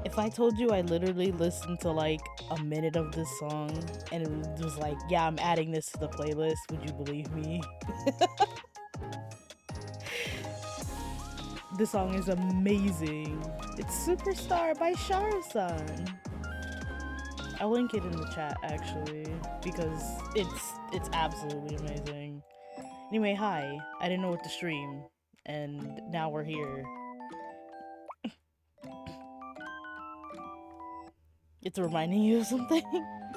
If I told you I literally listened to like a minute of this song and it was like, yeah, I'm adding this to the playlist, would you believe me? This song is amazing. It's Superstar by Shahrazad. I'll link it in the chat actually because it's absolutely amazing. Anyway, hi. I didn't know what to stream, and now we're here. It's reminding you of something?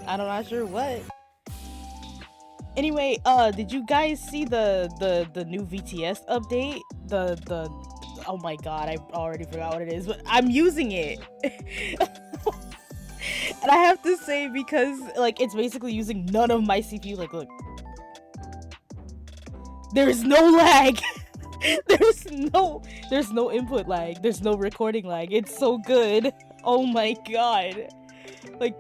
I'm not sure what. Anyway, did you guys see the new VTS update? The oh my god, I already forgot what it is, but I'm using it. And I have to say, because like it's basically using none of my CPU. Like, look, there's no lag. there's no input lag. There's no recording lag. It's so good. Oh my god. Like,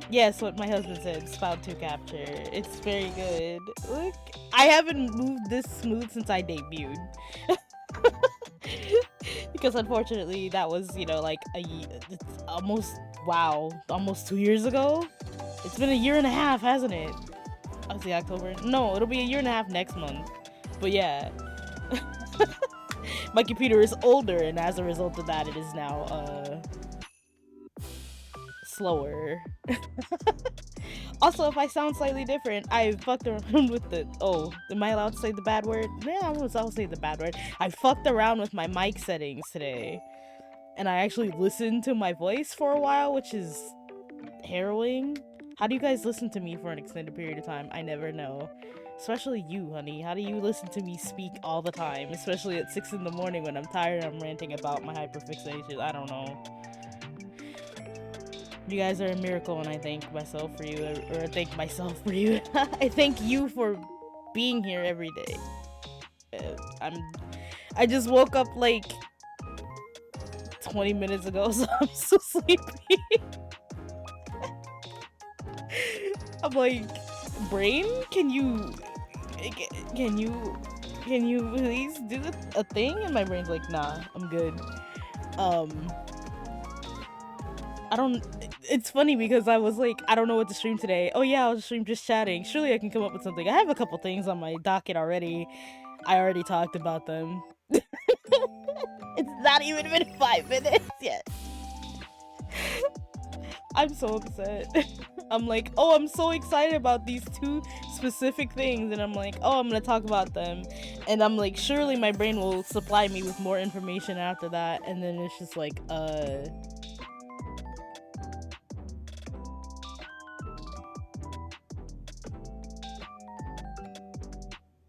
yes, what my husband said, Spout 2 capture. It's very good. Look, I haven't moved this smooth since I debuted. Because unfortunately, that was, you know, like almost 2 years ago. It's been a year and a half, hasn't it? I'll see October. No, it'll be a year and a half next month. But yeah. My computer is older, and as a result of that, it is now, slower. Also, if I sound slightly different, I fucked around with the... Oh, am I allowed to say the bad word? Yeah, I'll say the bad word. I fucked around with my mic settings today. And I actually listened to my voice for a while, which is harrowing. How do you guys listen to me for an extended period of time? I never know. Especially you, honey. How do you listen to me speak all the time? Especially at 6 in the morning when I'm tired and I'm ranting about my hyperfixation. I don't know. You guys are a miracle, and I thank myself for you, or I thank myself for you. I thank you for being here every day. I just woke up like 20 minutes ago, so I'm so sleepy. I'm like, brain, can you please do a thing? And my brain's like, nah, I'm good. It's funny because I was like, I don't know what to stream today. Oh yeah, I'll stream just chatting. Surely I can come up with something. I have a couple things on my docket already. I already talked about them. It's not even been 5 minutes yet. I'm so upset. I'm like, oh, I'm so excited about these 2 specific things, and I'm like, oh, I'm gonna talk about them, and I'm like, surely my brain will supply me with more information after that, and then it's just like,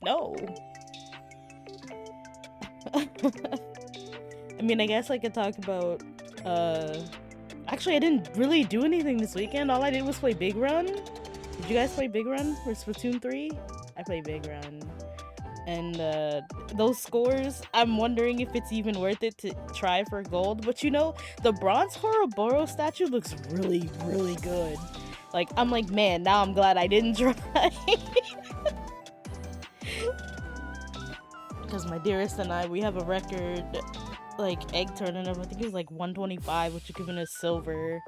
no. I mean, I guess I could talk about, actually, I didn't really do anything this weekend. All I did was play Big Run. Did you guys play Big Run for Splatoon 3? I played Big Run. And, those scores, I'm wondering if it's even worth it to try for gold. But you know, the bronze Horoboro statue looks really, really good. Like, I'm like, man, now I'm glad I didn't try. Because my dearest and I, we have a record, like, egg turning of, I think it's like 125, which is given as silver.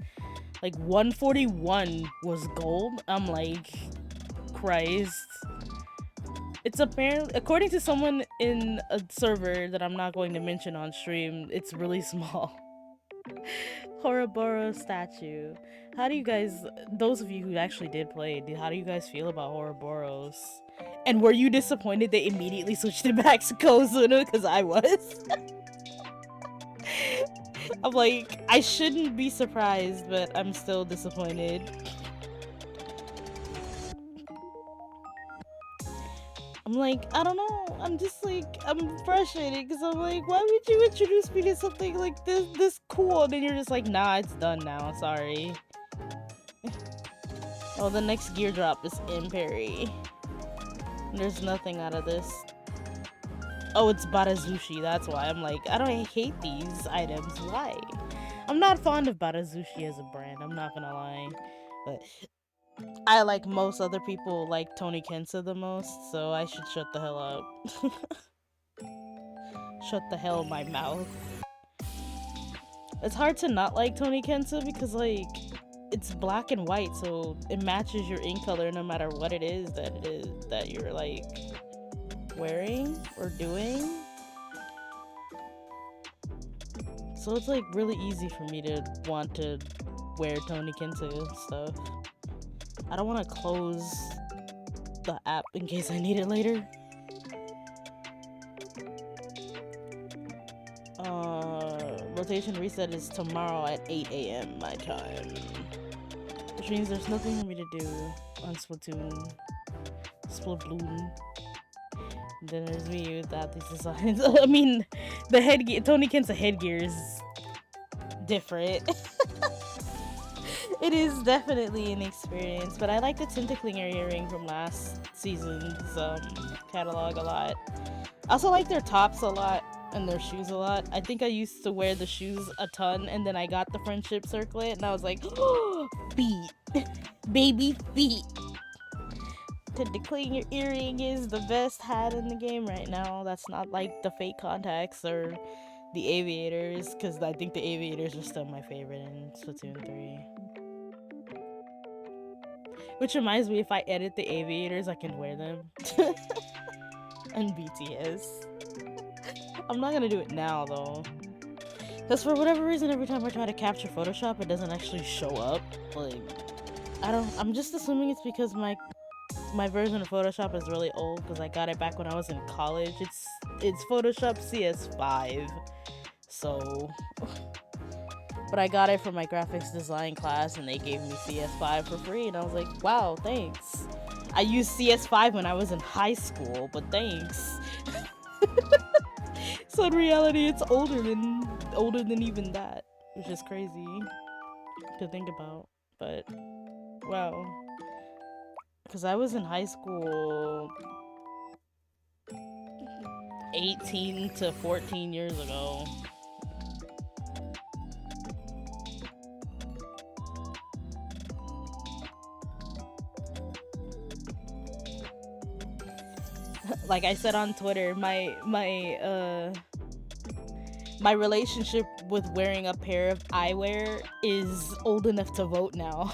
Like, 141 was gold. I'm like, Christ. It's apparently, according to someone in a server that I'm not going to mention on stream, it's really small. Horoboro statue. How do you guys, those of you who actually did play, how do you guys feel about Horoboros? And were you disappointed they immediately switched it back to Kozuna? Because I was. I'm like, I shouldn't be surprised, but I'm still disappointed. I'm like, I don't know. I'm just like, I'm frustrated because I'm like, why would you introduce me to something like this cool? And then you're just like, nah, it's done now. Sorry. Oh, the next gear drop is in Perry. There's nothing out of this. Oh, it's Barazushi. That's why. I'm like, I hate these items. Why? I'm not fond of Barazushi as a brand. I'm not gonna lie. But I, like most other people, like Tony Kensa the most, so I should shut the hell up. shut the hell my mouth. It's hard to not like Tony Kensa because, like, it's black and white, so it matches your ink color no matter what it is that you're, like, wearing or doing. So it's, like, really easy for me to want to wear Tony Kensa stuff. I don't want to close the app in case I need it later. Rotation reset is tomorrow at 8 a.m. my time. Which means there's nothing for me to do on Splatoon. Then there's me without these designs. I mean, the headgear, Tony Kensa headgear is different. It is definitely an experience, but I like the Tentaclinger earring from last season's catalog a lot. I also like their tops a lot and their shoes a lot. I think I used to wear the shoes a ton, and then I got the friendship circlet, and I was like, oh, feet. Baby feet. Tentaclinger earring is the best hat in the game right now. That's not like the fake contacts or the aviators, because I think the aviators are still my favorite in Splatoon 3. Which reminds me, if I edit the aviators, I can wear them. And BTS. I'm not gonna do it now, though. Because for whatever reason, every time I try to capture Photoshop, it doesn't actually show up. Like, I'm just assuming it's because my version of Photoshop is really old, because I got it back when I was in college. It's Photoshop CS5. So... But I got it from my graphics design class, and they gave me CS5 for free, and I was like, wow, thanks. I used CS5 when I was in high school, but thanks. So in reality, it's older than even that, which is crazy to think about. But wow, because I was in high school 18 to 14 years ago. Like I said on Twitter, my relationship with wearing a pair of eyewear is old enough to vote now.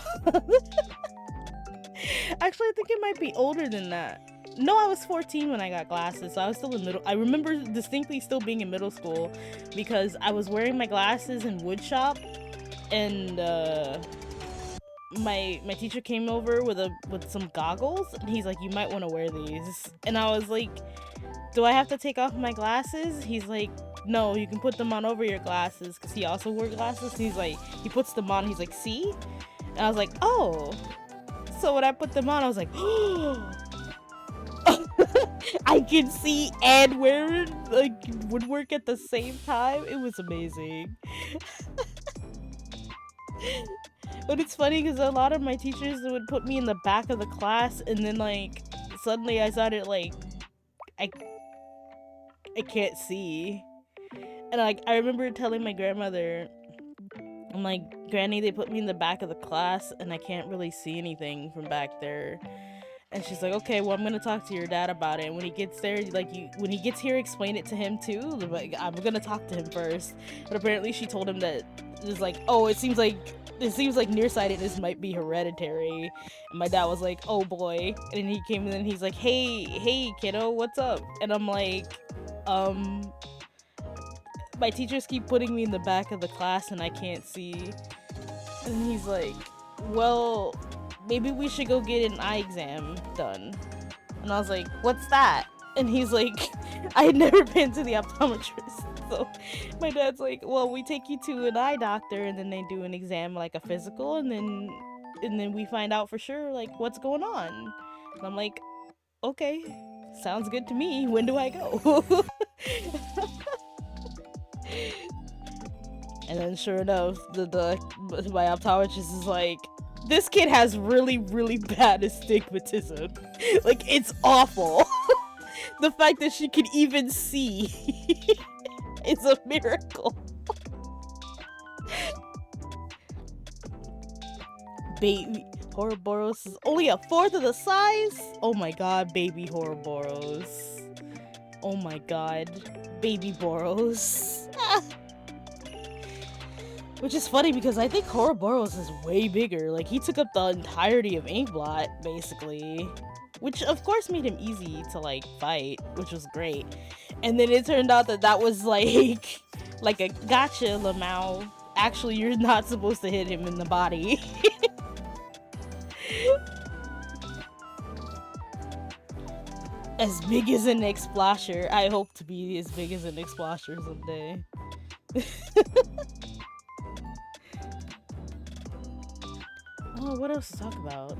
Actually, I think it might be older than that. No, I was 14 when I got glasses, so I was still in middle. I remember distinctly still being in middle school because I was wearing my glasses in woodshop, and my teacher came over with some goggles, and he's like, you might want to wear these. And I was like, do I have to take off my glasses? He's like, no, you can put them on over your glasses, because he also wore glasses. And he's like, he puts them on, he's like, see? And I was like, oh. So when I put them on, I was like, oh, I can see and wear like woodwork at the same time. It was amazing. But it's funny because a lot of my teachers would put me in the back of the class, and then like suddenly I started like I can't see. And like I remember telling my grandmother, I'm like, Granny, they put me in the back of the class and I can't really see anything from back there. And she's like, okay, well, I'm gonna talk to your dad about it. And when he gets there, like, when he gets here, explain it to him too. Like, I'm gonna talk to him first. But apparently, she told him that it was like, oh, it seems like nearsightedness might be hereditary. And my dad was like, oh boy. And then he came in and he's like, hey, kiddo, what's up? And I'm like, my teachers keep putting me in the back of the class and I can't see. And he's like, well, maybe we should go get an eye exam done. And I was like, what's that? And he's like, I had never been to the optometrist. So my dad's like, well, we take you to an eye doctor, and then they do an exam, like a physical, and then we find out for sure, like, what's going on. And I'm like, okay, sounds good to me. When do I go? And then sure enough, my optometrist is like, this kid has really, really bad astigmatism. Like, it's awful. The fact that she can even see is a miracle. Baby Ouroboros is only a fourth of the size? Oh my god, baby Ouroboros. Oh my god. Baby Boros. Which is funny because I think Ouroboros is way bigger. Like, he took up the entirety of Inkblot, basically. Which, of course, made him easy to, like, fight, which was great. And then it turned out that that was, like a gotcha, Lamau. Actually, you're not supposed to hit him in the body. As big as an Explasher. I hope to be as big as an Explasher someday. Oh, what else to talk about?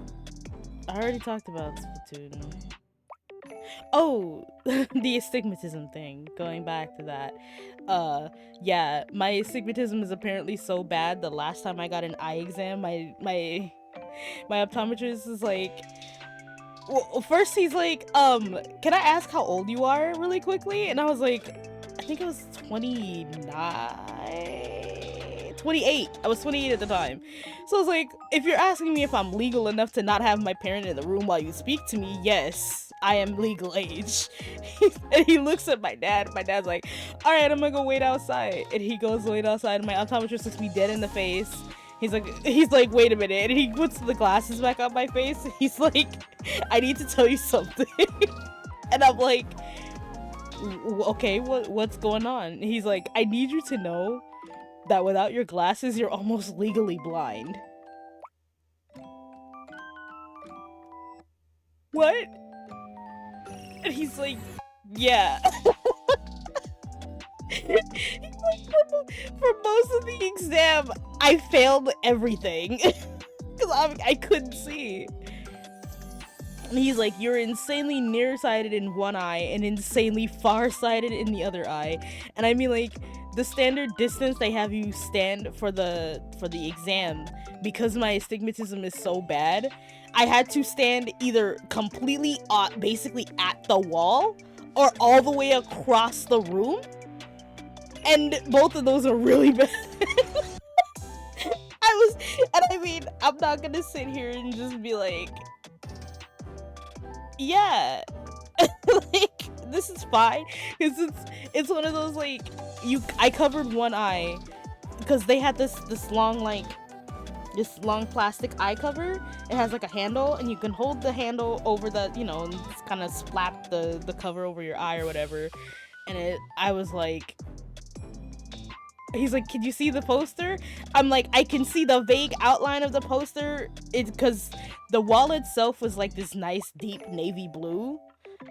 I already talked about Splatoon. Oh, the astigmatism thing. Going back to that. Yeah, my astigmatism is apparently so bad. The last time I got an eye exam, my optometrist is like, well, first he's like, can I ask how old you are really quickly? And I was like, I think I was 28. I was 28 at the time. So I was like, if you're asking me if I'm legal enough to not have my parent in the room while you speak to me, yes, I am legal age. And he looks at my dad. My dad's like, all right, I'm gonna go wait outside. And he goes wait outside, and my optometrist looks me dead in the face. He's like, wait a minute. And he puts the glasses back on my face. He's like, I need to tell you something. And I'm like, okay, what's going on? He's like, I need you to know that without your glasses, you're almost legally blind. What? And he's like, yeah. He's like, for most of the exam, I failed everything. Because I couldn't see. And he's like, you're insanely nearsighted in one eye and insanely farsighted in the other eye. And I mean, like, the standard distance they have you stand for the exam, because my astigmatism is so bad, I had to stand either completely basically at the wall or all the way across the room. And both of those are really bad. I mean, I'm not gonna sit here and just be like, yeah, like, this is fine. Because it's one of those, like, I covered one eye because they had this long plastic eye cover. It has like a handle, and you can hold the handle over the, you know, and just kind of slap the cover over your eye or whatever. And I was like, he's like, can you see the poster? I'm like, I can see the vague outline of the poster. It's because the wall itself was like this nice deep navy blue,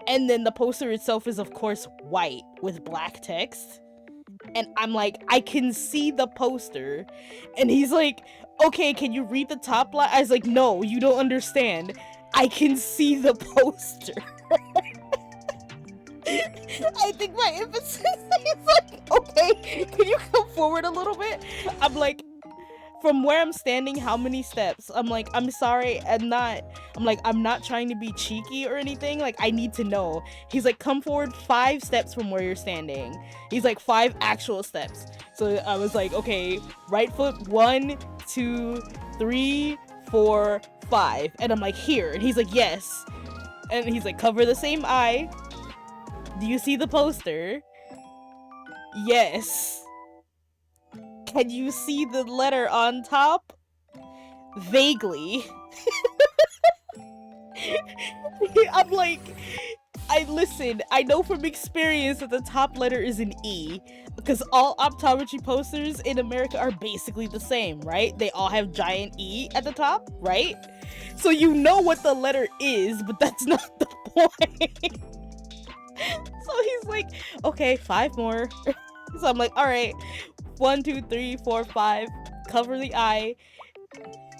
and then the poster itself is of course white with black text. And I'm like, I can see the poster. And he's like, okay, can you read the top line? I was like, no, you don't understand. I can see the poster. I think my emphasis is like, okay, can you come forward a little bit? I'm like, from where I'm standing, how many steps? I'm like, I'm sorry, I'm not trying to be cheeky or anything. Like, I need to know. He's like, come forward 5 steps from where you're standing. He's like, 5 actual steps. So I was like, okay, right foot, 1, 2, 3, 4, 5. And I'm like, here. And he's like, yes. And he's like, cover the same eye. Do you see the poster? Yes. Can you see the letter on top? Vaguely. I'm like, I know from experience that the top letter is an E, because all optometry posters in America are basically the same, right? They all have giant E at the top, right? So you know what the letter is, but that's not the point. So he's like, okay, 5 more. So I'm like, all right, 1, 2, 3, 4, 5, cover the eye.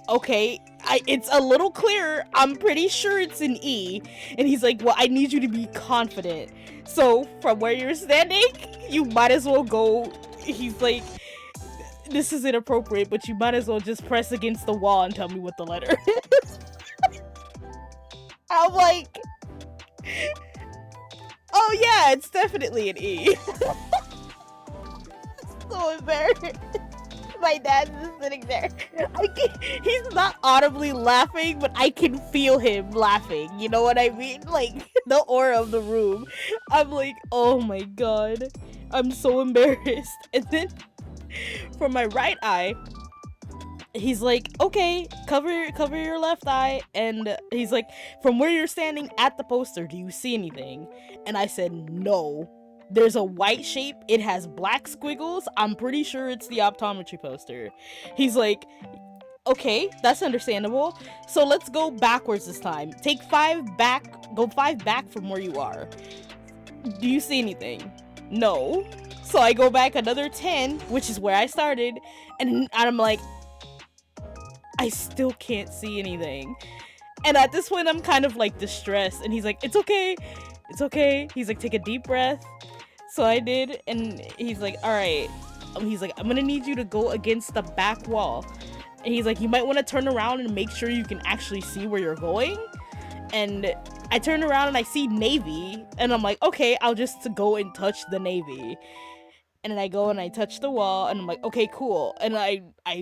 Okay, it's a little clearer. I'm pretty sure it's an E. And he's like, well, I need you to be confident. So from where you're standing, you might as well go. He's like, this is inappropriate, but you might as well just press against the wall and tell me what the letter is. I'm like, oh yeah, it's definitely an E. So embarrassing. My dad's just sitting there. He's not audibly laughing, but I can feel him laughing. You know what I mean? Like, the aura of the room. I'm like, oh my god. I'm so embarrassed. And then, from my right eye, he's like, okay, cover your left eye. And he's like, from where you're standing at the poster, do you see anything? And I said, no. There's a white shape. It has black squiggles. I'm pretty sure it's the optometry poster. He's like, okay, that's understandable. So let's go backwards this time. Take 5 back. Go 5 back from where you are. Do you see anything? No. So I go back another 10, which is where I started. And I'm like, I still can't see anything. And at this point, I'm kind of like distressed. And he's like, it's okay. It's okay. He's like, take a deep breath. So I did, and he's like, all right. He's like, I'm gonna need you to go against the back wall. And he's like, you might want to turn around and make sure you can actually see where you're going. And I turn around and I see navy, and I'm like, okay, I'll just go and touch the navy. And then I go and I touch the wall, and I'm like, okay, cool. And I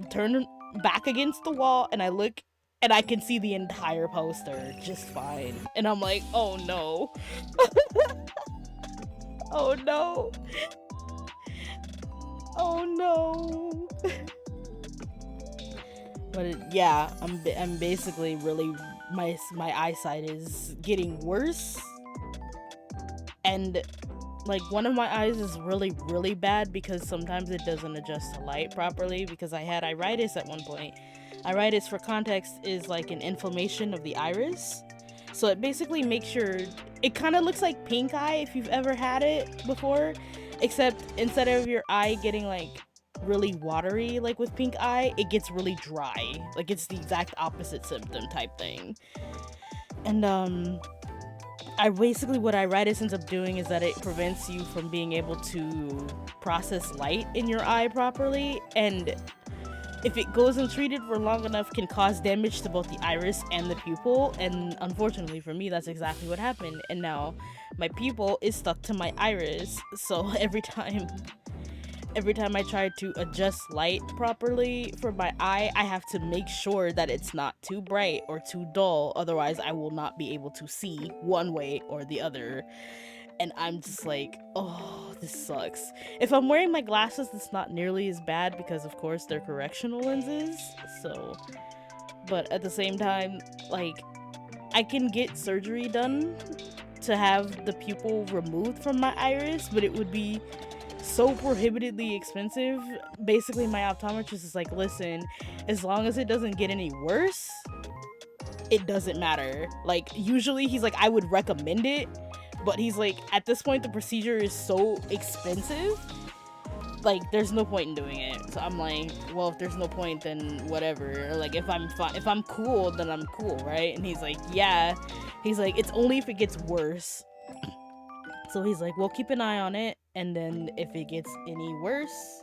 turn back against the wall, and I look, and I can see the entire poster just fine. And I'm like, oh no. Oh no. Oh no. But yeah, I'm basically really, my eyesight is getting worse. And like, one of my eyes is really bad because sometimes it doesn't adjust to light properly, because I had iritis at one point. Iritis, for context, is like an inflammation of the iris. So it basically makes it kind of looks like pink eye if you've ever had it before, except instead of your eye getting like really watery like with pink eye, it gets really dry. Like, it's the exact opposite symptom type thing. And what iritis ends up doing is that it prevents you from being able to process light in your eye properly, and if it goes untreated for long enough, can cause damage to both the iris and the pupil. And unfortunately for me, that's exactly what happened. And now my pupil is stuck to my iris. So every time I try to adjust light properly for my eye, I have to make sure that it's not too bright or too dull. Otherwise, I will not be able to see one way or the other. And I'm just like, oh, this sucks. If I'm wearing my glasses, it's not nearly as bad because, of course, they're correctional lenses. So, but at the same time, like, I can get surgery done to have the pupil removed from my iris, but it would be so prohibitively expensive. Basically, my optometrist is like, listen, as long as it doesn't get any worse, it doesn't matter. Like, usually he's like, I would recommend it. But he's like, at this point, the procedure is so expensive, like, there's no point in doing it. So I'm like, well, if there's no point, then whatever. Like, if I'm cool, then I'm cool, right? And he's like, yeah. He's like, it's only if it gets worse. So he's like, well, keep an eye on it, and then if it gets any worse,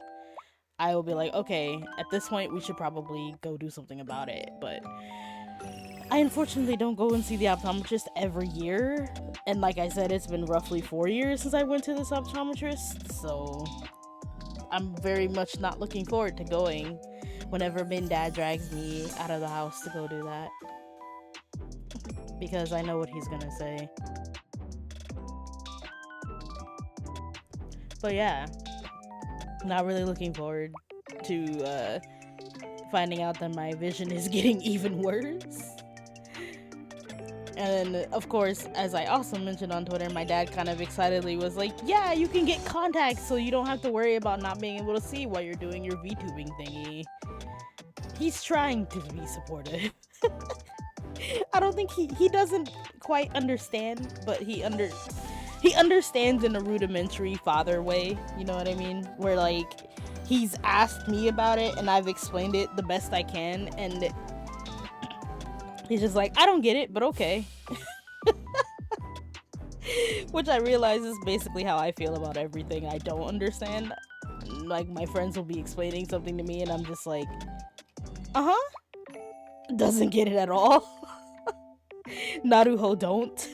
I will be like, okay, at this point, we should probably go do something about it. But I unfortunately don't go and see the optometrist every year, and like I said, it's been roughly 4 years since I went to this optometrist, so I'm very much not looking forward to going whenever Min Dad drags me out of the house to go do that, because I know what he's gonna say. But yeah, not really looking forward to finding out that my vision is getting even worse. And of course, as I also mentioned on Twitter, my dad kind of excitedly was like, yeah, you can get contacts so you don't have to worry about not being able to see while you're doing your VTubing thingy. He's trying to be supportive. I don't think he doesn't quite understand, but he understands in a rudimentary father way, you know what I mean? Where, like, he's asked me about it and I've explained it the best I can, and he's just like, I don't get it, but okay. Which I realize is basically how I feel about everything I don't understand. Like, my friends will be explaining something to me and I'm just like, doesn't get it at all. Naruho don't.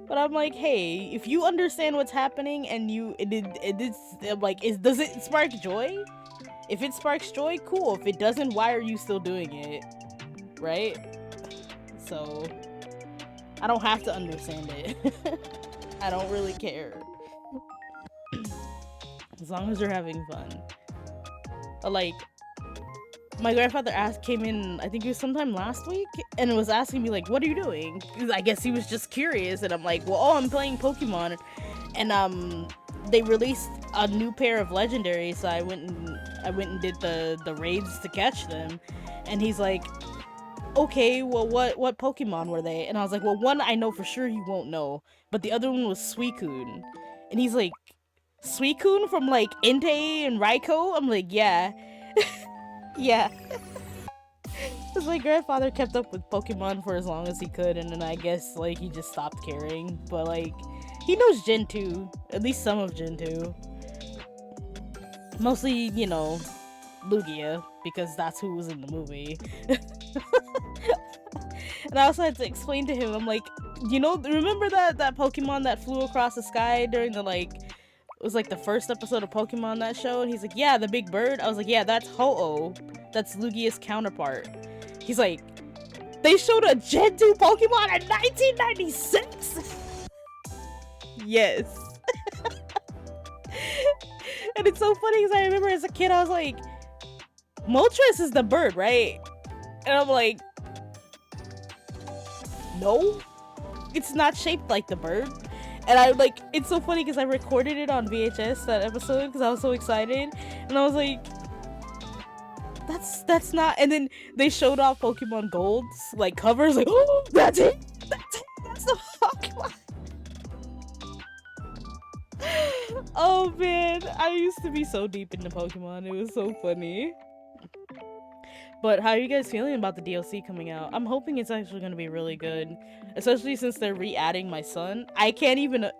But I'm like, hey, if you understand what's happening and does it spark joy? If it sparks joy, cool. If it doesn't, why are you still doing it? Right? So, I don't have to understand it. I don't really care. As long as you're having fun. But like, my grandfather came in, I think it was sometime last week, and was asking me like, what are you doing? I guess he was just curious, and I'm like, well, I'm playing Pokemon. And they released a new pair of legendaries, so I went and did the raids to catch them. And he's like, okay, well, what Pokemon were they? And I was like, well, one I know for sure you won't know, but the other one was Suicune. And he's like, Suicune from like Entei and Raikou? I'm like, yeah. Yeah. Because my grandfather kept up with Pokemon for as long as he could, and then I guess like he just stopped caring. But like, he knows Gen 2, at least some of Gen 2. Mostly, you know, Lugia, because that's who was in the movie. And I also had to explain to him, I'm like, you know, remember that Pokemon that flew across the sky during the like, it was like the first episode of Pokemon that show? And he's like, yeah, the big bird. I was like, yeah, that's Ho-Oh. That's Lugia's counterpart. He's like, they showed a Gen 2 Pokemon in 1996? Yes. And it's so funny because I remember as a kid, I was like, Moltres is the bird, right? And I'm like, no, it's not shaped like the bird. And I like, it's so funny because I recorded it on VHS, that episode, because I was so excited. And I was like, that's not. And then they showed off Pokemon Gold's like covers, like, oh, that's it, that's the Pokemon. Oh man, I used to be so deep into Pokemon. It was so funny. But how are you guys feeling about the DLC coming out? I'm hoping it's actually going to be really good. Especially since they're re-adding my son. I can't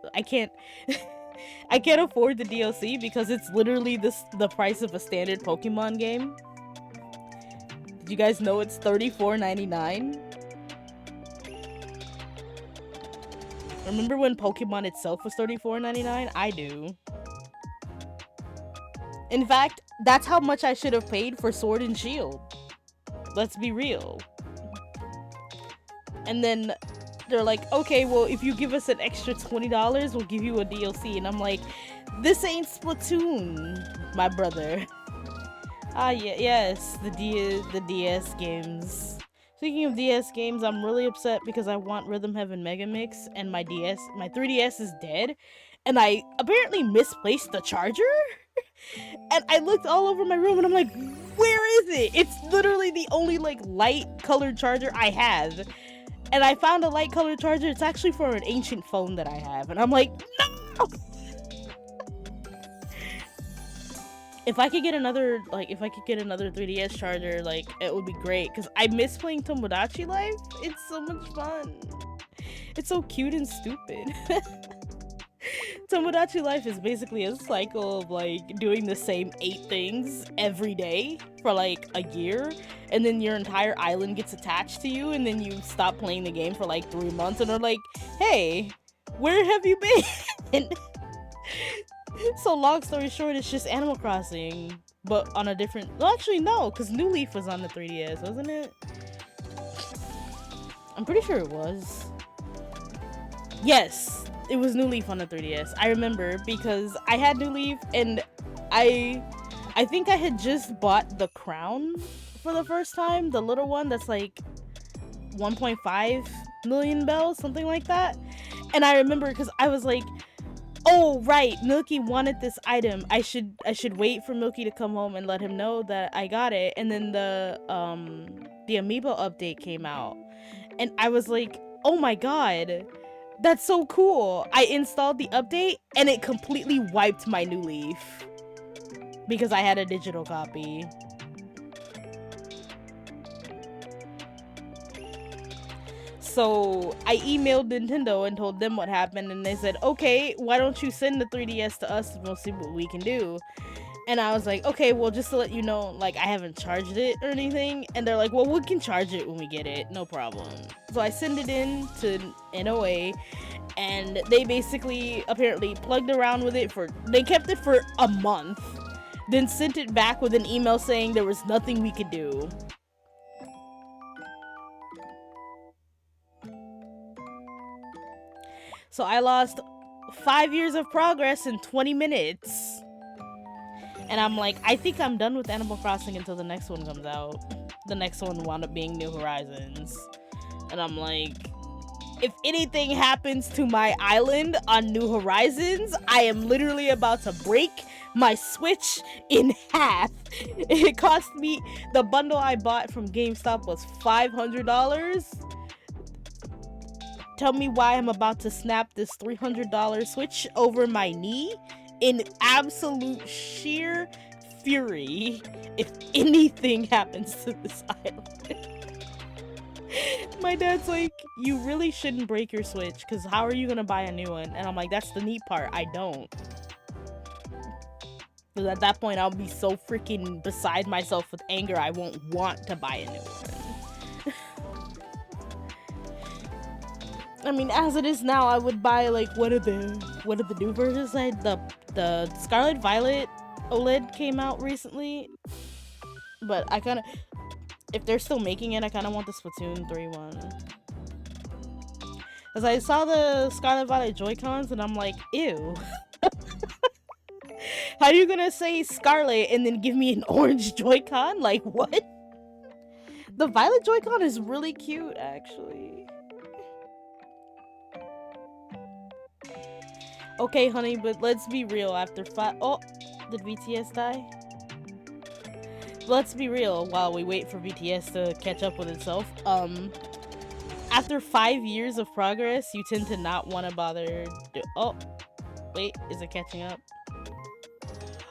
I can't afford the DLC because it's literally the price of a standard Pokemon game. Did you guys know it's $34.99? Remember when Pokemon itself was $34.99? I do. In fact, that's how much I should have paid for Sword and Shield. Let's be real. And then they're like, okay, well, if you give us an extra $20, we'll give you a DLC. And I'm like, this ain't Splatoon, my brother. Yes, the DS games. Speaking of DS games, I'm really upset because I want Rhythm Heaven Mega Mix, and my 3DS is dead. And I apparently misplaced the charger? And I looked all over my room and I'm like, where is it? It's literally the only like light colored charger I have. And I found a light colored charger. It's actually for an ancient phone that I have. And I'm like, no! If I could get another 3DS charger, like, it would be great. Because I miss playing Tomodachi Life. It's so much fun. It's so cute and stupid. Tomodachi Life is basically a cycle of like doing the same 8 things every day for like a year, and then your entire island gets attached to you, and then you stop playing the game for like 3 months, and they're like, hey, where have you been? So long story short, it's just Animal Crossing, but on a different, well, actually no, because New Leaf was on the 3DS, wasn't it? I'm pretty sure it was. Yes, it was New Leaf on the 3DS. I remember because I had New Leaf, and I think I had just bought the crown for the first time, the little one that's like 1.5 million bells, something like that. And I remember because I was like, oh right, Milky wanted this item. I should wait for Milky to come home and let him know that I got it. And then the Amiibo update came out, and I was like, oh my god, that's so cool. I installed the update and it completely wiped my New Leaf because I had a digital copy. So I emailed Nintendo and told them what happened, and they said, okay, why don't you send the 3DS to us and we'll see what we can do. And I was like, okay, well, just to let you know, like, I haven't charged it or anything. And they're like, well, we can charge it when we get it, no problem. So I send it in to NOA, and they basically apparently plugged around with it they kept it for a month, then sent it back with an email saying there was nothing we could do. So I lost 5 years of progress in 20 minutes. And I'm like, I think I'm done with Animal Crossing until the next one comes out. The next one wound up being New Horizons. And I'm like, if anything happens to my island on New Horizons, I am literally about to break my Switch in half. It cost me, the bundle I bought from GameStop was $500. Tell me why I'm about to snap this $300 Switch over my knee in absolute sheer fury if anything happens to this island. My dad's like, you really shouldn't break your Switch, because how are you gonna buy a new one? And I'm like, that's the neat part, I don't. Because at that point, I'll be so freaking beside myself with anger, I won't want to buy a new one. I mean, as it is now, I would buy, like, what are the new versions? The Scarlet Violet OLED came out recently, but I kind of, if they're still making it, I kind of want the Splatoon 3 one. Because I saw the Scarlet Violet Joy-Cons, and I'm like, ew. How are you gonna say Scarlet and then give me an orange Joy-Con? Like, what? The Violet Joy-Con is really cute, actually. Okay, honey, but let's be real. After oh, did BTS die? Let's be real while we wait for BTS to catch up with itself. After 5 years of progress, you tend to not want to bother. Oh, wait, is it catching up?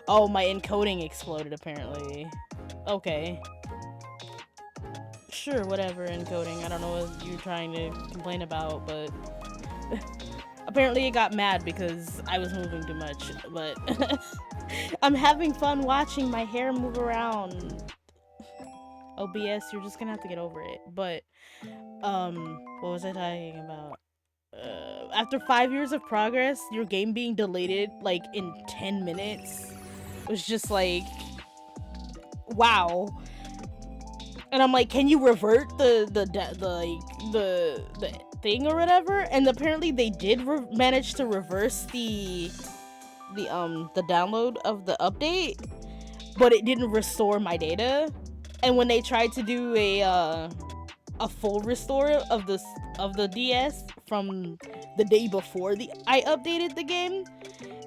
Oh, my encoding exploded apparently. Okay. Sure, whatever, encoding. I don't know what you're trying to complain about, but apparently it got mad because I was moving too much, but I'm having fun watching my hair move around. OBS, you're just gonna have to get over it. But, what was I talking about? After 5 years of progress, your game being deleted, like, in 10 minutes was just like, wow. And I'm like, can you revert the thing or whatever? And apparently they did manage to reverse the download of the update, but it didn't restore my data. And when they tried to do a full restore of the DS from the day before I updated the game,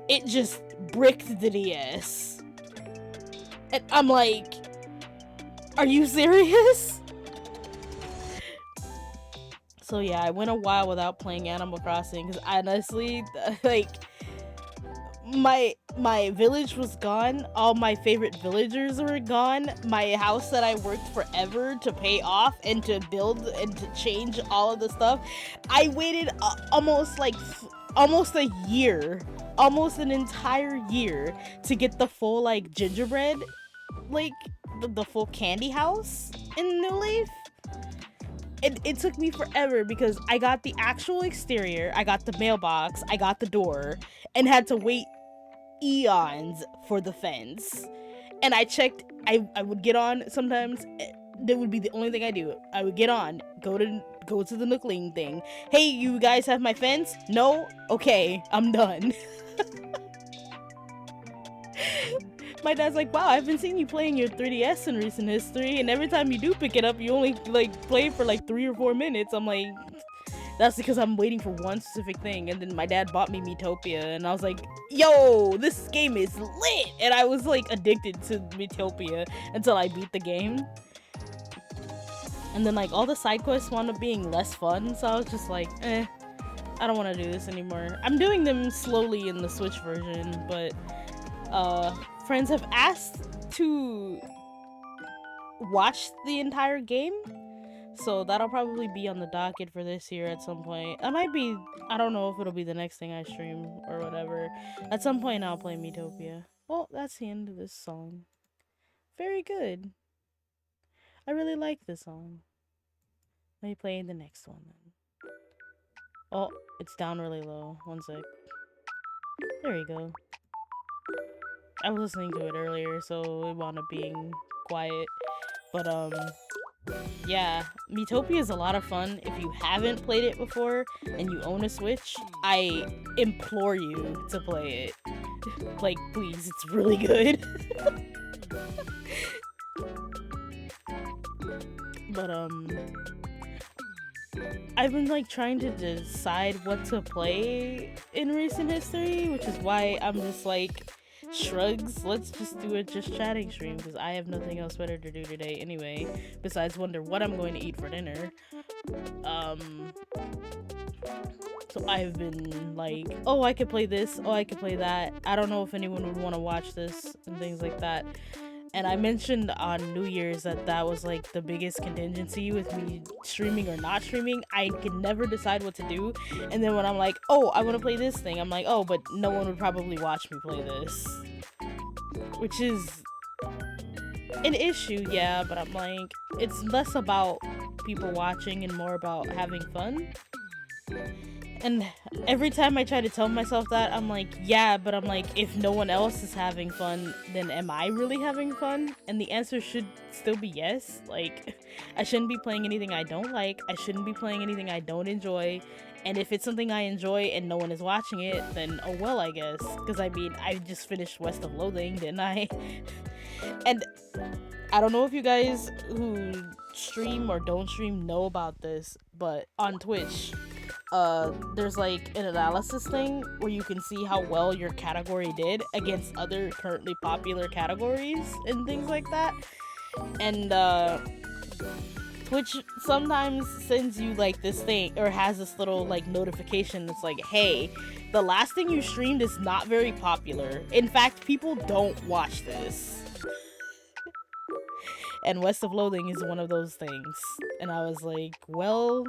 it just bricked the DS. And I'm like, are you serious? So yeah, I went a while without playing Animal Crossing because honestly, like, my village was gone, all my favorite villagers were gone, my house that I worked forever to pay off and to build and to change all of the stuff, I waited almost a year, almost an entire year to get the full, like, gingerbread, like, the full candy house in New Leaf. It took me forever because I got the actual exterior, I got the mailbox, I got the door, and had to wait eons for the fence. And I checked, I would get on sometimes, that would be the only thing I do. I would get on, go to the Nookling thing. Hey, you guys have my fence? No? Okay, I'm done. My dad's like, wow, I've been seeing you playing your 3DS in recent history, and every time you do pick it up, you only, like, play for like 3 or 4 minutes. I'm like, that's because I'm waiting for one specific thing. And then my dad bought me Miitopia, and I was like, yo, this game is lit! And I was, like, addicted to Miitopia until I beat the game. And then, like, all the side quests wound up being less fun, so I was just like, I don't want to do this anymore. I'm doing them slowly in the Switch version, but friends have asked to watch the entire game, so that'll probably be on the docket for this year at some point. I don't know if it'll be the next thing I stream or whatever. At some point I'll play Miitopia. Well, that's the end of this song. Very good. I really like this song. Let me play the next one then. Oh, it's down really low. One sec. There we go. I was listening to it earlier, so it wound up being quiet. But, yeah, Miitopia is a lot of fun. If you haven't played it before and you own a Switch, I implore you to play it. Like, please, it's really good. But, I've been, like, trying to decide what to play in recent history, which is why I'm just like, shrugs, let's just do a just chatting stream, because I have nothing else better to do today anyway, besides wonder what I'm going to eat for dinner. So I've been like, oh, I could play this, oh, I could play that, I don't know if anyone would want to watch this, and things like that. And I mentioned on New Year's that that was like the biggest contingency with me streaming or not streaming. I could never decide what to do. And then when I'm like, oh, I want to play this thing, I'm like, oh, but no one would probably watch me play this. Which is an issue, yeah, but I'm like, it's less about people watching and more about having fun. And every time I try to tell myself that, I'm like, yeah, but I'm like, if no one else is having fun, then am I really having fun? And the answer should still be yes. Like, I shouldn't be playing anything I don't like. I shouldn't be playing anything I don't enjoy. And if it's something I enjoy and no one is watching it, then oh well, I guess. Because I mean, I just finished West of Loathing, didn't I? And I don't know if you guys who stream or don't stream know about this, but on Twitch, there's like an analysis thing where you can see how well your category did against other currently popular categories and things like that. And Twitch sometimes sends you like this thing, or has this little like notification that's like, hey, the last thing you streamed is not very popular. In fact, people don't watch this. And West of Loathing is one of those things. And I was like, well,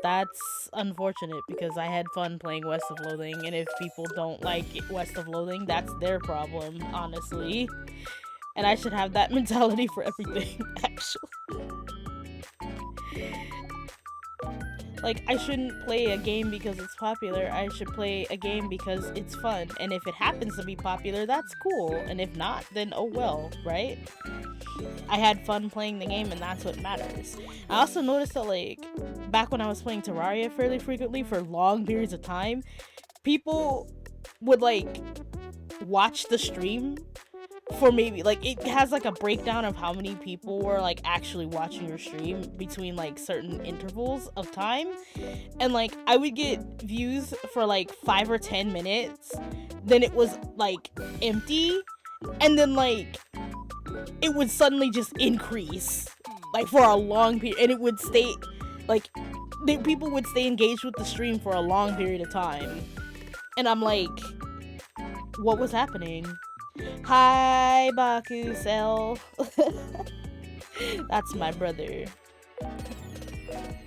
that's unfortunate, because I had fun playing West of Loathing, and if people don't like West of Loathing, that's their problem, honestly. And I should have that mentality for everything, actually. Like, I shouldn't play a game because it's popular. I should play a game because it's fun. And if it happens to be popular, that's cool. And if not, then oh well, right? I had fun playing the game, and that's what matters. I also noticed that, like, back when I was playing Terraria fairly frequently for long periods of time, people would, like, watch the stream for maybe, like, it has, like, a breakdown of how many people were, like, actually watching your stream between, like, certain intervals of time. And, like, I would get views for, like, 5 or 10 minutes, then it was, like, empty, and then, like, it would suddenly just increase, like, for a long period, and it would stay, like, people would stay engaged with the stream for a long period of time. And I'm like, what was happening? Hi, Baku-cell. That's my brother.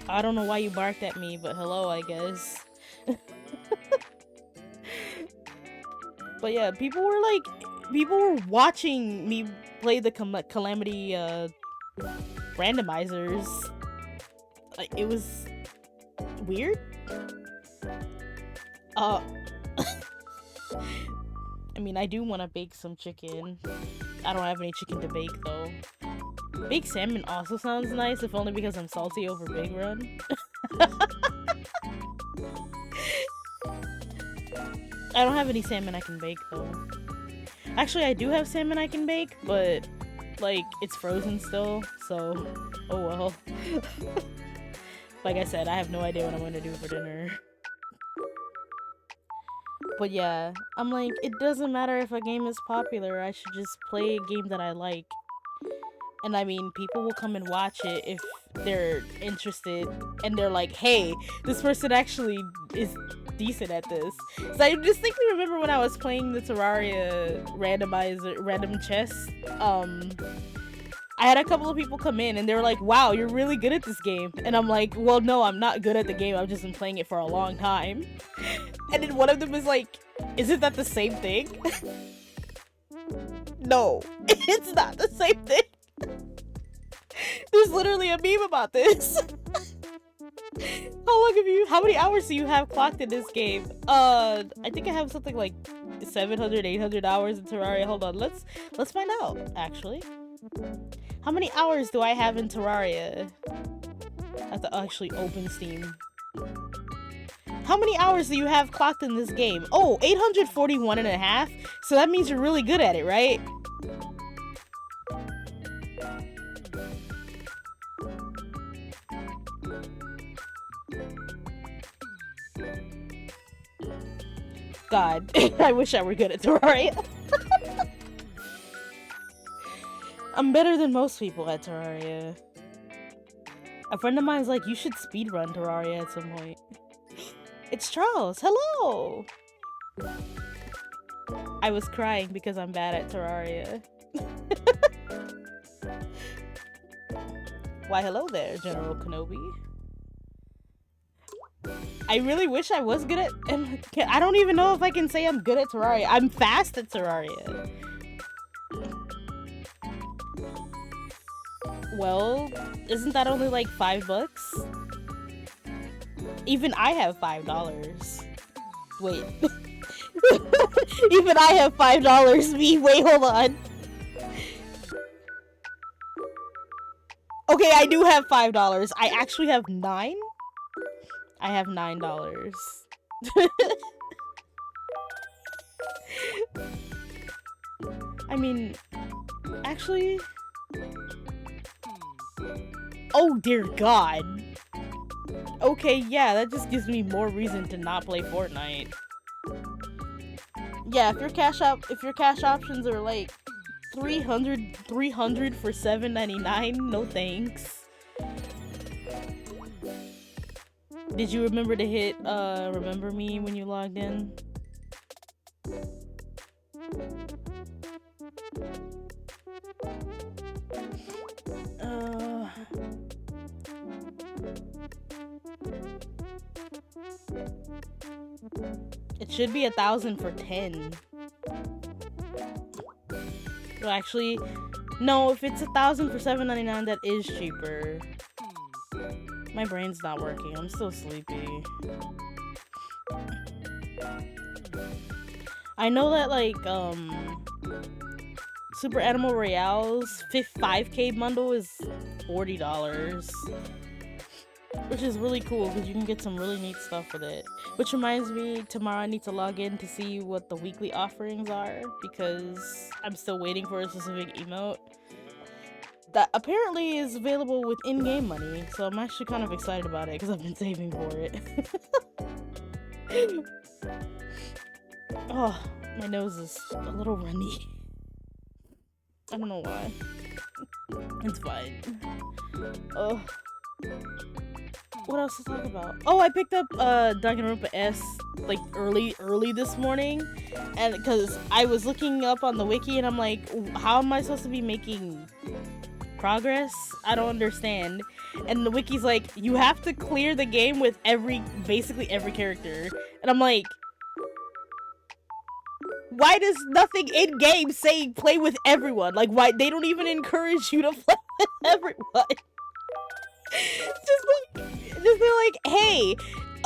I don't know why you barked at me, but hello, I guess. But yeah, people were watching me play the Calamity randomizers. Like, it was weird. I mean, I do want to bake some chicken. I don't have any chicken to bake, though. Baked salmon also sounds nice, if only because I'm salty over Big Run. I don't have any salmon I can bake, though. Actually, I do have salmon I can bake, but, like, it's frozen still, so, oh well. Like I said, I have no idea what I'm going to do for dinner. But yeah, I'm like, it doesn't matter if a game is popular, I should just play a game that I like. And I mean, people will come and watch it if they're interested, and they're like, hey, this person actually is decent at this. So I distinctly remember when I was playing the Terraria random chess, I had a couple of people come in and they were like, wow, you're really good at this game. And I'm like, well, no, I'm not good at the game. I've just been playing it for a long time. And then one of them was like, isn't that the same thing? No, it's not the same thing. There's literally a meme about this. How many hours do you have clocked in this game? I think I have something like 700, 800 hours in Terraria. Hold on, let's find out, actually. How many hours do I have in Terraria? I have to actually open Steam. How many hours do you have clocked in this game? Oh, 841 and a half? So that means you're really good at it, right? God, I wish I were good at Terraria. I'm better than most people at Terraria. A friend of mine's like, you should speedrun Terraria at some point. It's Charles, hello! I was crying because I'm bad at Terraria. Why hello there, General Kenobi. I really wish I was good at... I don't even know if I can say I'm good at Terraria. I'm fast at Terraria. Well, isn't that only like $5? Even I have $5. Wait. Even I have $5. Wait, hold on. Okay, I do have $5. I actually have 9? I have $9. I mean, actually... Oh dear God. Okay, yeah, that just gives me more reason to not play Fortnite. Yeah, if your cash options are like 300 for $7.99, no thanks. Did you remember to hit remember me when you logged in? It should be 1,000 for 10. Well, actually, no, if it's 1,000 for $7.99, that is cheaper. My brain's not working. I'm still sleepy. I know that, like, Super Animal Royale's 5K bundle is $40. Which is really cool because you can get some really neat stuff with it. Which reminds me, tomorrow I need to log in to see what the weekly offerings are because I'm still waiting for a specific emote that apparently is available with in-game money. So I'm actually kind of excited about it because I've been saving for it. Oh, my nose is a little runny. I don't know why. It's fine. Oh. What else to talk about? Oh, I picked up Danganronpa S like early this morning, and because I was looking up on the wiki and I'm like, how am I supposed to be making progress? I don't understand. And the wiki's like, you have to clear the game with basically every character, and I'm like, why does nothing in game say play with everyone? Like, why they don't even encourage you to play with everyone? Just be like, hey,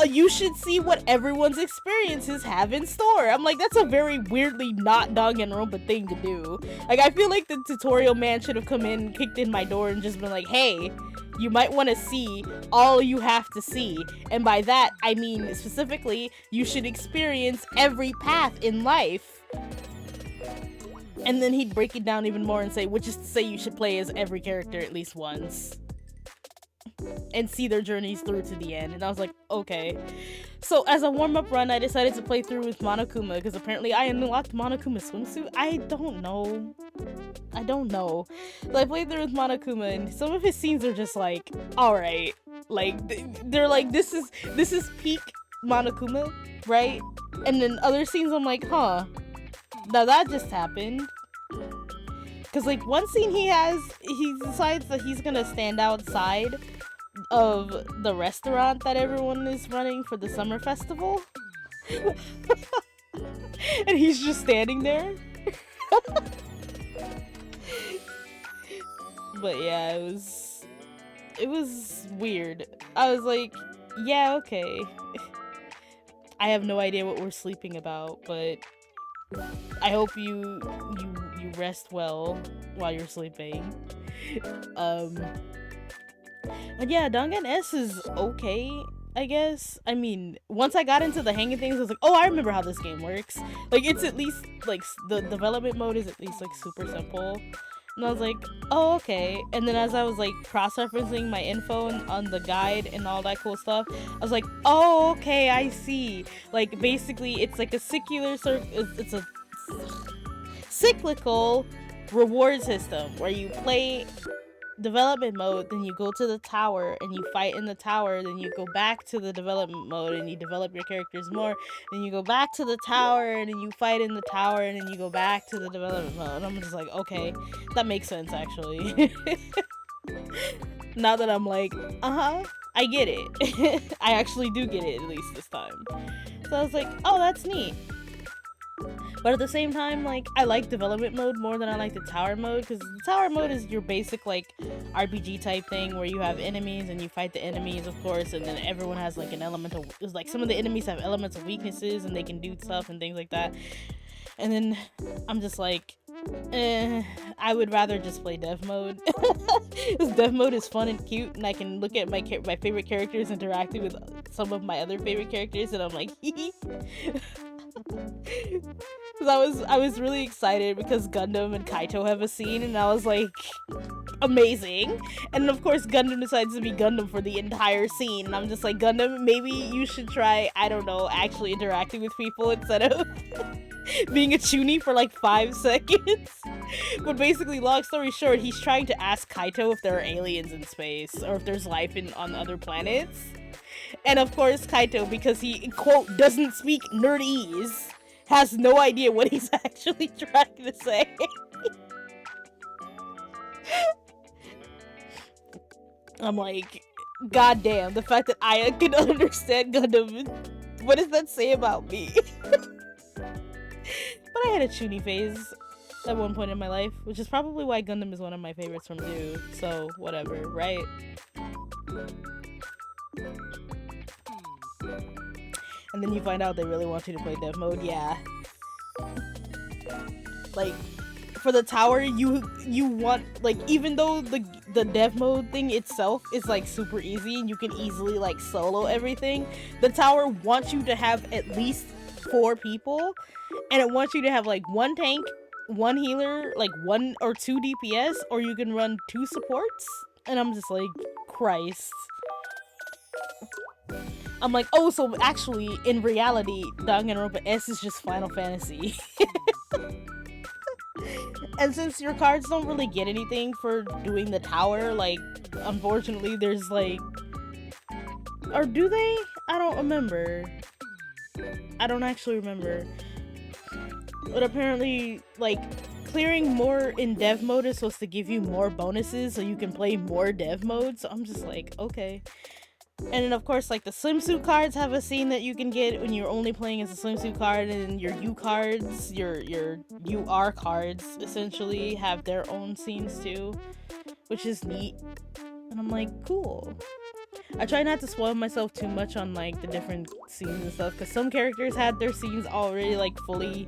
you should see what everyone's experiences have in store. I'm like, that's a very weirdly not Danganronpa thing to do. Like, I feel like the tutorial man should have come in, kicked in my door, and just been like, hey, you might want to see all you have to see. And by that, I mean, specifically, you should experience every path in life. And then he'd break it down even more and say, which is to say you should play as every character at least once. And see their journeys through to the end. And I was like, okay. So as a warm-up run, I decided to play through with Monokuma because apparently I unlocked Monokuma's swimsuit. I don't know. So I played through with Monokuma and some of his scenes are just like, alright. Like, they're like, this is peak Monokuma, right? And then other scenes I'm like, huh. Now that just happened. Because like one scene he decides that he's gonna stand outside of the restaurant that everyone is running for the summer festival. And he's just standing there. But yeah, it was weird. I was like, yeah, okay. I have no idea what we're sleeping about, but I hope you rest well while you're sleeping. Um, and yeah, Dangan S is okay, I guess. I mean, once I got into the hang of things, I was like, oh, I remember how this game works. Like, it's at least, like, the development mode is at least, like, super simple. And I was like, oh, okay. And then as I was, like, cross-referencing my info on the guide and all that cool stuff, I was like, oh, okay, I see. Like, basically, it's like a it's a cyclical reward system where you play development mode, then you go to the tower and you fight in the tower, then you go back to the development mode and you develop your characters more, then you go back to the tower and then you fight in the tower and then you go back to the development mode. And I'm just like, okay, that makes sense actually. Now that I'm like, I get it. I actually do get it, at least this time. So I was like, oh, that's neat. But at the same time, like, I like development mode more than I like the tower mode, because the tower mode is your basic, like, RPG type thing where you have enemies and you fight the enemies, of course, and then everyone has, like, an element of, it's like, some of the enemies have elements of weaknesses and they can do stuff and things like that. And then I'm just like, I would rather just play dev mode. Because dev mode is fun and cute, and I can look at my favorite characters interacting with some of my other favorite characters, and I'm like, hee. Because I was really excited because Gundam and Kaito have a scene, and I was like, amazing. And of course Gundam decides to be Gundam for the entire scene, and I'm just like, Gundam, maybe you should try, I don't know, actually interacting with people instead of being a chuny for like 5 seconds. But basically, long story short, he's trying to ask Kaito if there are aliens in space or if there's life on other planets. And of course Kaito, because he, quote, doesn't speak nerdese, has no idea what he's actually trying to say. I'm like, goddamn, the fact that I can understand Gundam, what does that say about me? But I had a chuny phase at one point in my life, which is probably why Gundam is one of my favorites from Zoo, so whatever, right? And then you find out they really want you to play dev mode, yeah. Like, for the tower, you want, like, even though the dev mode thing itself is, like, super easy and you can easily, like, solo everything, the tower wants you to have at least 4 people, and it wants you to have, like, 1 tank, 1 healer, like, 1 or 2 DPS, or you can run 2 supports, and I'm just like, Christ. I'm like, oh, so actually, in reality, Danganronpa S is just Final Fantasy. And since your cards don't really get anything for doing the tower, like, unfortunately, there's, like... Or do they? I don't remember. I don't actually remember. But apparently, like, clearing more in dev mode is supposed to give you more bonuses so you can play more dev mode, so I'm just like, okay. And then of course, like, the swimsuit cards have a scene that you can get when you're only playing as a swimsuit card, and your U cards, your UR cards, essentially have their own scenes too, which is neat. And I'm like, cool. I try not to spoil myself too much on, like, the different scenes and stuff, because some characters had their scenes already, like, fully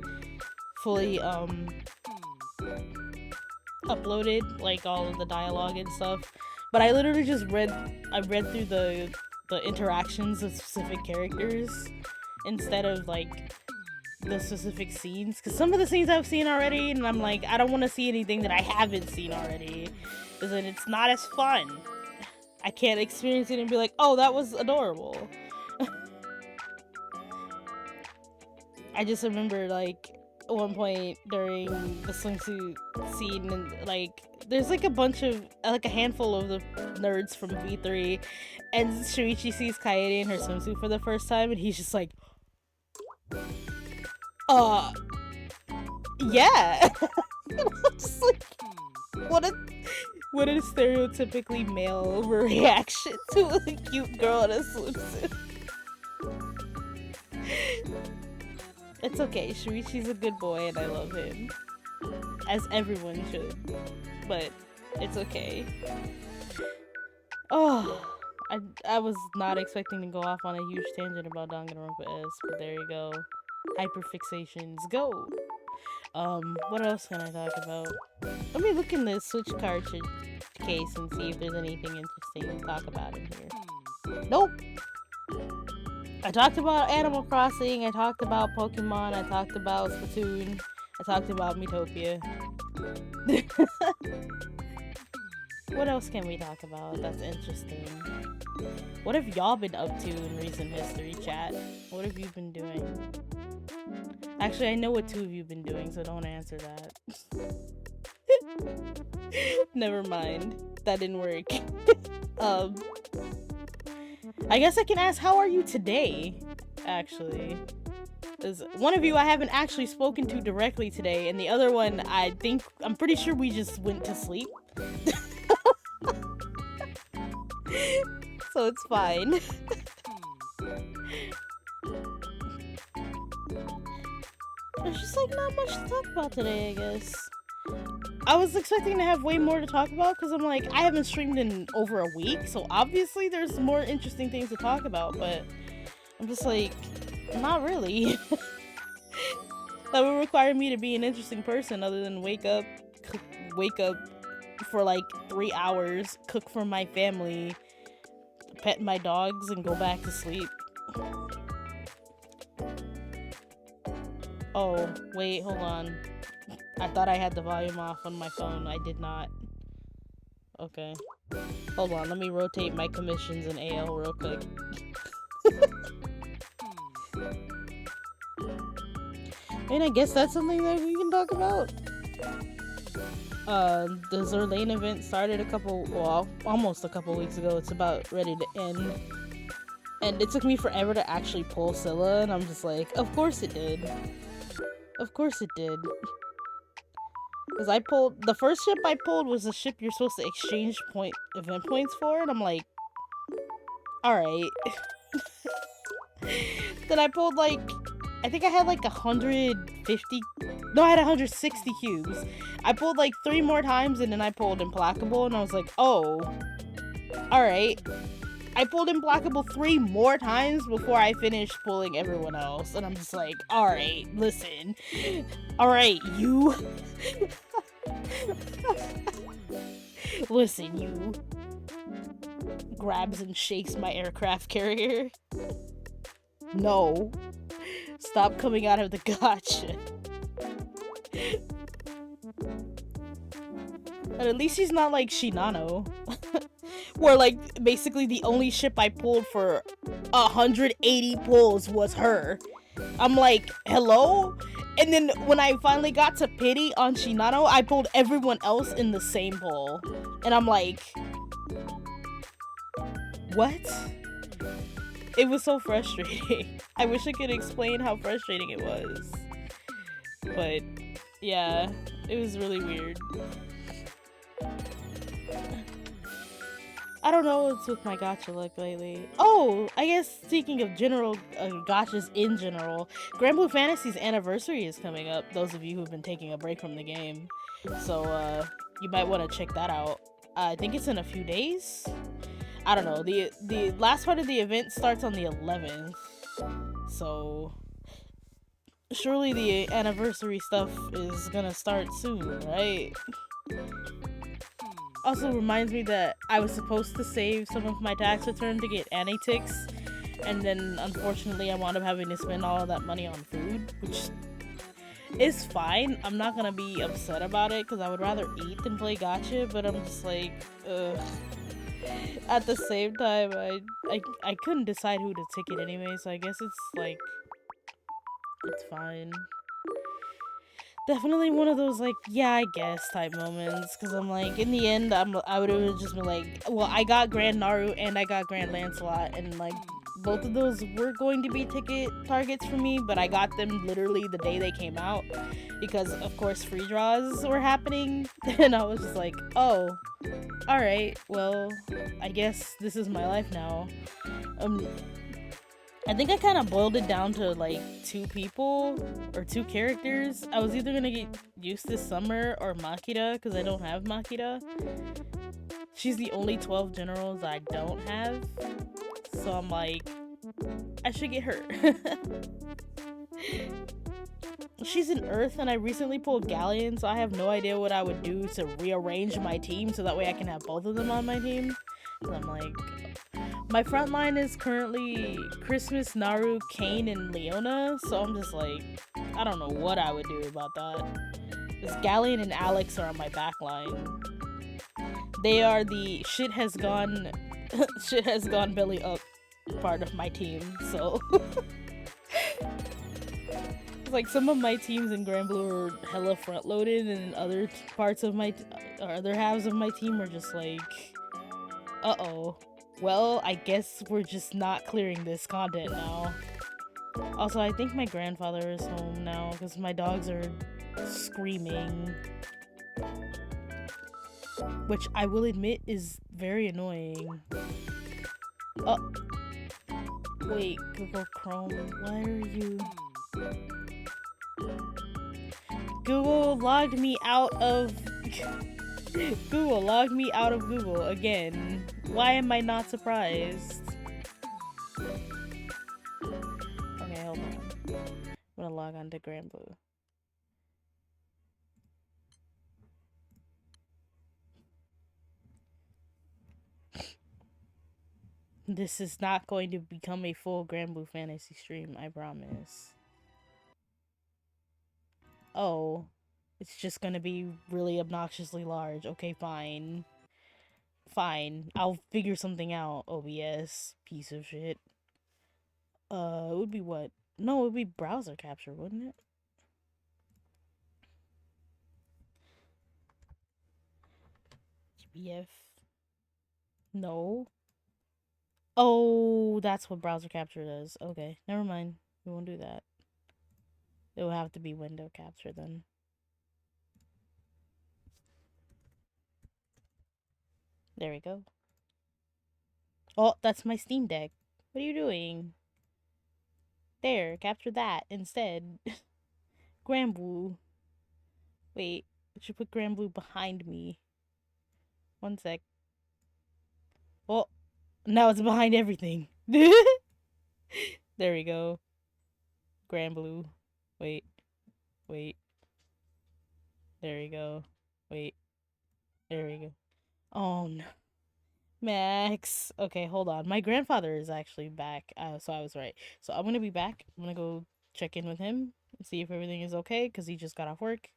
uploaded, like, all of the dialogue and stuff. But I literally just read through the interactions of specific characters instead of, like, the specific scenes. Because some of the scenes I've seen already, and I'm like, I don't want to see anything that I haven't seen already. Because then it's not as fun. I can't experience it and be like, oh, that was adorable. I just remember, like, at one point during the swimsuit scene, and, like, there's, like, a bunch of, like, a handful of the nerds from V3, and Shuichi sees Kaede in her swimsuit for the first time, and he's just like, yeah. I'm just like, what a stereotypically male overreaction to a cute girl in a swimsuit. It's okay, Shuichi's a good boy and I love him. As everyone should. But it's okay. Oh, I was not expecting to go off on a huge tangent about Danganronpa S, but there you go. Hyperfixations, go! What else can I talk about? Let me look in the Switch cartridge case and see if there's anything interesting to talk about in here. Nope! I talked about Animal Crossing, I talked about Pokemon, I talked about Splatoon, I talked about Miitopia. What else can we talk about that's interesting? What have y'all been up to in recent history, chat? What have you been doing? Actually, I know what two of you have been doing, so don't answer that. Never mind. That didn't work. I guess I can ask, how are you today? Actually. There's one of you I haven't actually spoken to directly today, and the other one, I'm pretty sure we just went to sleep. So it's fine. There's just like not much to talk about today, I guess. I was expecting to have way more to talk about because I'm like, I haven't streamed in over a week, so obviously there's more interesting things to talk about, but I'm just like, not really. That would require me to be an interesting person other than wake up for like 3 hours, cook for my family, pet my dogs, and go back to sleep. Oh, wait, hold on. I thought I had the volume off on my phone. I did not. Okay. Hold on, let me rotate my commissions in AL real quick. And I guess that's something that we can talk about. The Zerlane event started almost a couple weeks ago. It's about ready to end. And it took me forever to actually pull Scylla, and I'm just like, of course it did. Of course it did. Because the first ship I pulled was a ship you're supposed to exchange event points for, and I'm like, alright. Then I pulled I think I had 150, no, I had 160 cubes. I pulled 3 more times, and then I pulled Implacable, and I was like, oh, alright. I pulled Implacable 3 more times before I finished pulling everyone else, and I'm just like, alright, listen. Alright, you. Listen, you. Grabs and shakes my aircraft carrier. No. Stop coming out of the gacha. And at least he's not like Shinano. Where basically the only ship I pulled for 180 pulls was her. I'm like, hello? And then when I finally got to pity on Shinano, I pulled everyone else in the same pull. And I'm like, what? It was so frustrating. I wish I could explain how frustrating it was. But yeah, it was really weird. I don't know what's with my gacha luck lately. Oh, I guess speaking of gachas in general, Grand Blue Fantasy's anniversary is coming up, those of you who've been taking a break from the game. So, you might want to check that out. I think it's in a few days? I don't know. The last part of the event starts on the 11th. So, surely the anniversary stuff is gonna start soon, right? Also reminds me that I was supposed to save some of my tax return to get anti-ticks, and then unfortunately I wound up having to spend all of that money on food, which is fine. I'm not gonna be upset about it because I would rather eat than play gacha, but I'm just like, ugh. At the same time, I couldn't decide who to ticket anyway, so I guess it's fine. Definitely one of those yeah, I guess type moments, because I'm like, in the end, I would have just been like, well, I got Grand Naru and I got Grand Lancelot, and both of those were going to be ticket targets for me, but I got them literally the day they came out, because of course free draws were happening, and I was just like, oh, alright, well, I guess this is my life now. I think I kind of boiled it down to like two people or two characters. I was either gonna get used to Summer or Makita because I don't have Makita. She's the only 12 generals I don't have. So I'm like, I should get her. She's an Earth, and I recently pulled Galleon, so I have no idea what I would do to rearrange my team so that way I can have both of them on my team. So I'm like, my front line is currently Christmas, Naru, Kane, and Leona, so I'm just like, I don't know what I would do about that. Because Galleon and Alex are on my back line. They are the shit has gone belly up part of my team, so like some of my teams in Grand Blue are hella front loaded, and other parts of my or other halves of my team are just like, uh-oh. Well, I guess we're just not clearing this content now. Also, I think my grandfather is home now because my dogs are screaming, which I will admit is very annoying. Oh, wait, Google Chrome, why are you... Google logged me out of... Google logged me out of Google again. Why am I not surprised? Okay, hold on. I'm gonna log on to Grand Blue. This is not going to become a full Grand Blue Fantasy stream, I promise. Oh, it's just gonna be really obnoxiously large. Okay, fine. Fine. I'll figure something out, OBS. Piece of shit. It would be what? No, it would be browser capture, wouldn't it? GBF. No. Oh, that's what browser capture does. Okay, never mind. We won't do that. It will have to be window capture then. There we go. Oh, that's my Steam Deck. What are you doing? There, capture that instead. Granblue. Wait, I should put Granblue behind me. One sec. Oh, now it's behind everything. There we go. Granblue. Wait. Wait. There we go. Wait. There we go. Oh no. Max. Okay, hold on. My grandfather is actually back, so I was right. So I'm gonna be back. I'm gonna go check in with him and see if everything is okay, because he just got off work.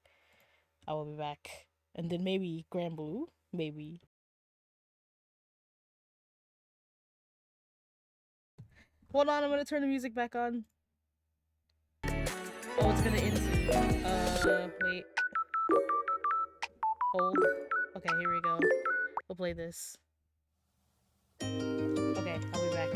I will be back. And then maybe Grand Blue? Maybe. Hold on, I'm gonna turn the music back on. Oh, it's gonna end soon. Wait. Hold. Okay, here we go. We'll play this. Okay, I'll be back.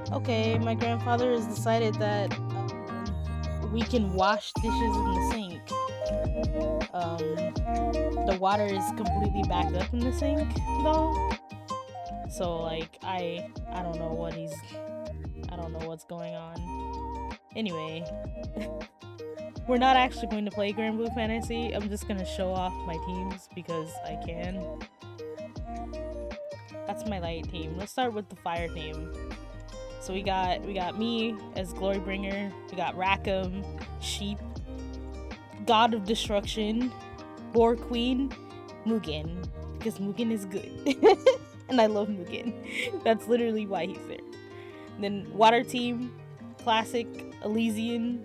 Okay, my grandfather has decided that we can wash dishes in the sink. The water is completely backed up in the sink, though. So like, I don't know what's going on. Anyway, we're not actually going to play Grand Blue Fantasy. I'm just gonna show off my teams because I can. That's my light team. Let's start with the fire team. So we got me as Glorybringer. We got Rackham, Sheep, God of Destruction, Boar Queen, Mugen, because Mugen is good. And I love Mugen. That's literally why he's there. Then Water Team, Classic Elysian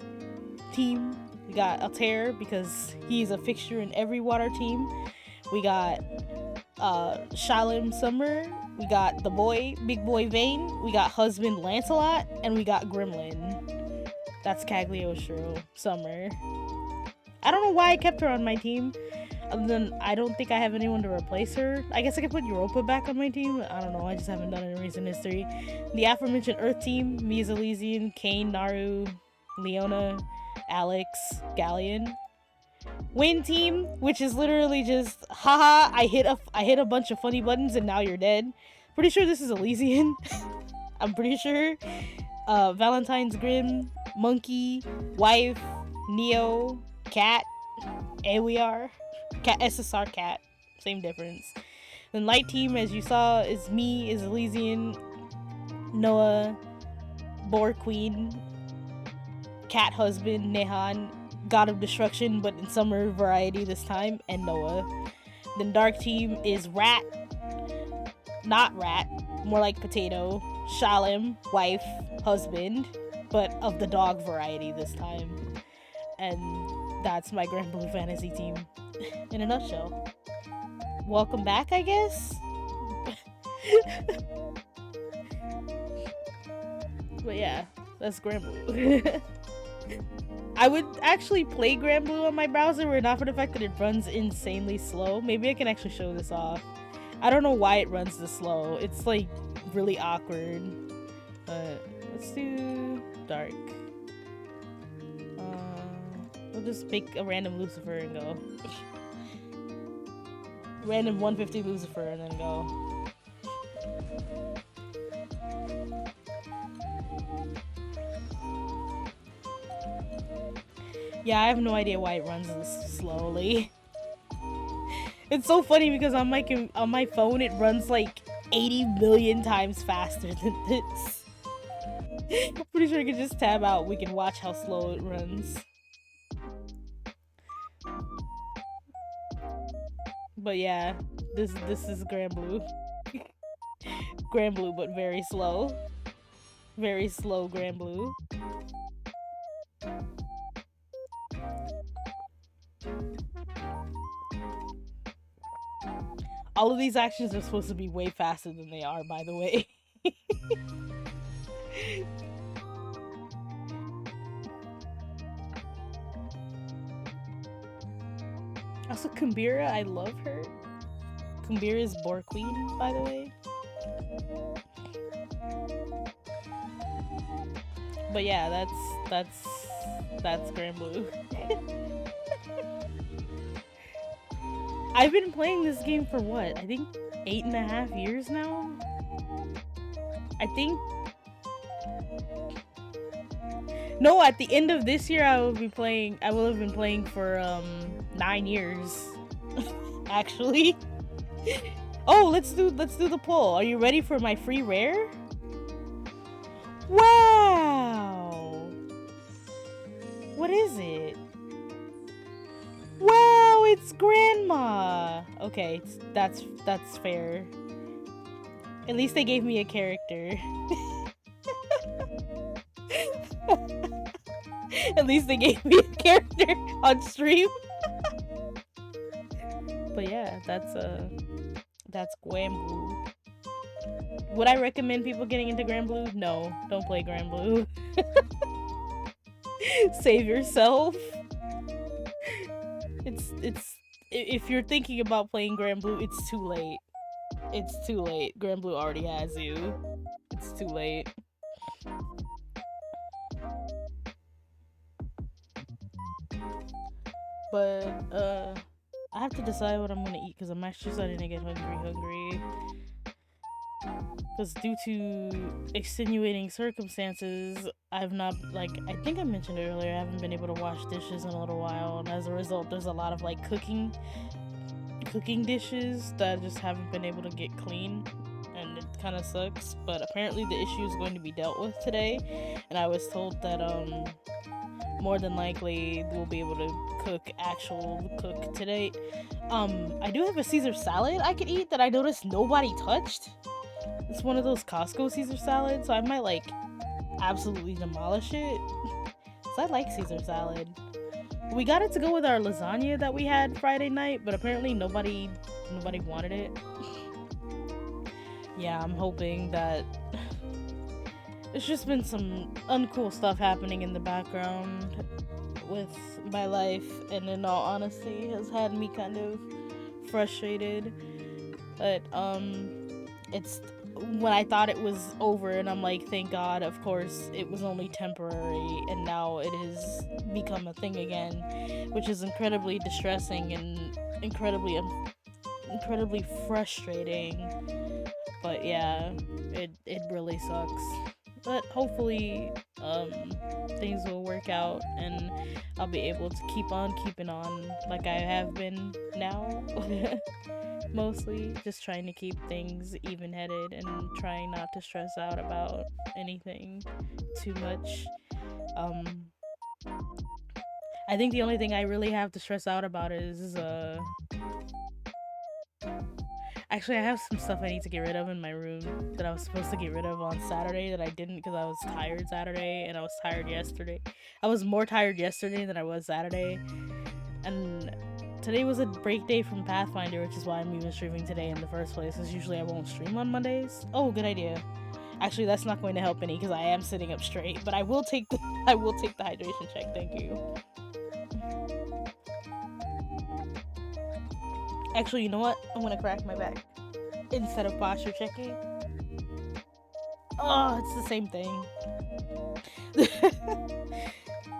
team. We got Altair because he's a fixture in every water team. We got Shalom Summer. We got the boy, Big Boy Vane. We got husband Lancelot, and we got Gremlin. That's Cagliostro Summer. I don't know why I kept her on my team. Other than I don't think I have anyone to replace her. I guess I could put Europa back on my team. I don't know. I just haven't done it in recent history. The aforementioned Earth team: Mia's Elysian, Kane, Naru, Leona, Alex, Galleon. Wind team, which is literally just haha. I hit a bunch of funny buttons and now you're dead. Pretty sure this is Elysian. I'm pretty sure. Valentine's Grim, Monkey, Wife, Neo, Cat, AWR, Cat SSR Cat, same difference. Then light team, as you saw, is me, is Elysian, Noah, Boar Queen, Cat Husband, Nehan, God of Destruction, but in summer variety this time, and Noah. Then dark team is Rat, not Rat, more like Potato, Shalom, Wife, Husband, but of the dog variety this time. And that's my Grand Blue Fantasy team in a nutshell. Welcome back, I guess? But yeah, that's Grand Blue. I would actually play Grand Blue on my browser were it not for the fact that it runs insanely slow. Maybe I can actually show this off. I don't know why it runs this slow. It's like really awkward. But let's do dark. We'll just pick a random Lucifer and go. Random 150 Lucifer and then go. Yeah, I have no idea why it runs this slowly. It's so funny because on my phone it runs like 80 million times faster than this. I'm pretty sure I can just tab out. We can watch how slow it runs. But yeah, this is Grand Blue. Grand Blue, but very slow. Very slow Grand Blue. All of these actions are supposed to be way faster than they are, by the way. Also, Kumbira, I love her. Kumbira is Boar Queen, by the way. But yeah, that's Grand Blue. I've been playing this game for what? I think 8.5 years now? I think... No, at the end of this year I will have been playing for 9 years. Actually. Oh, let's do the poll. Are you ready for my free rare? Wow! What is it? Wow, it's Grandma! Okay, that's fair. At least they gave me a character. At least they gave me a character on stream. But yeah, that's Granblue. Would I recommend people getting into Granblue? No, don't play Granblue. Save yourself. It's if you're thinking about playing Granblue, it's too late. It's too late. Granblue already has you. It's too late. But I have to decide what I'm gonna eat because I'm actually starting to get hungry. Because due to extenuating circumstances, I've not, like, I think I mentioned it earlier, I haven't been able to wash dishes in a little while, and as a result, there's a lot of, like, cooking dishes that I just haven't been able to get clean, and it kind of sucks, but apparently the issue is going to be dealt with today, and I was told that, more than likely we'll be able to cook today. I do have a Caesar salad I could eat that I noticed nobody touched. It's one of those Costco Caesar salads, so I might, like, absolutely demolish it. So I like Caesar salad. We got it to go with our lasagna that we had Friday night, but apparently nobody wanted it. Yeah, I'm hoping that... There's just been some uncool stuff happening in the background with my life, and in all honesty has had me kind of frustrated. But, it's... when I thought it was over, and I'm like, thank God, of course, it was only temporary, and now it has become a thing again, which is incredibly distressing and incredibly frustrating. But yeah, it really sucks. But hopefully, things will work out, and I'll be able to keep on keeping on like I have been now. Mostly just trying to keep things even-headed and trying not to stress out about anything too much. I think the only thing I really have to stress out about is, actually, I have some stuff I need to get rid of in my room that I was supposed to get rid of on Saturday that I didn't because I was tired Saturday, and I was tired yesterday. I was more tired yesterday than I was Saturday, and today was a break day from Pathfinder, which is why I'm even streaming today in the first place, because usually I won't stream on Mondays. Oh, good idea. Actually, that's not going to help any, because I am sitting up straight, but I will take the hydration check, thank you. Actually, you know what? I'm gonna crack my back instead of posture checking. Oh, it's the same thing.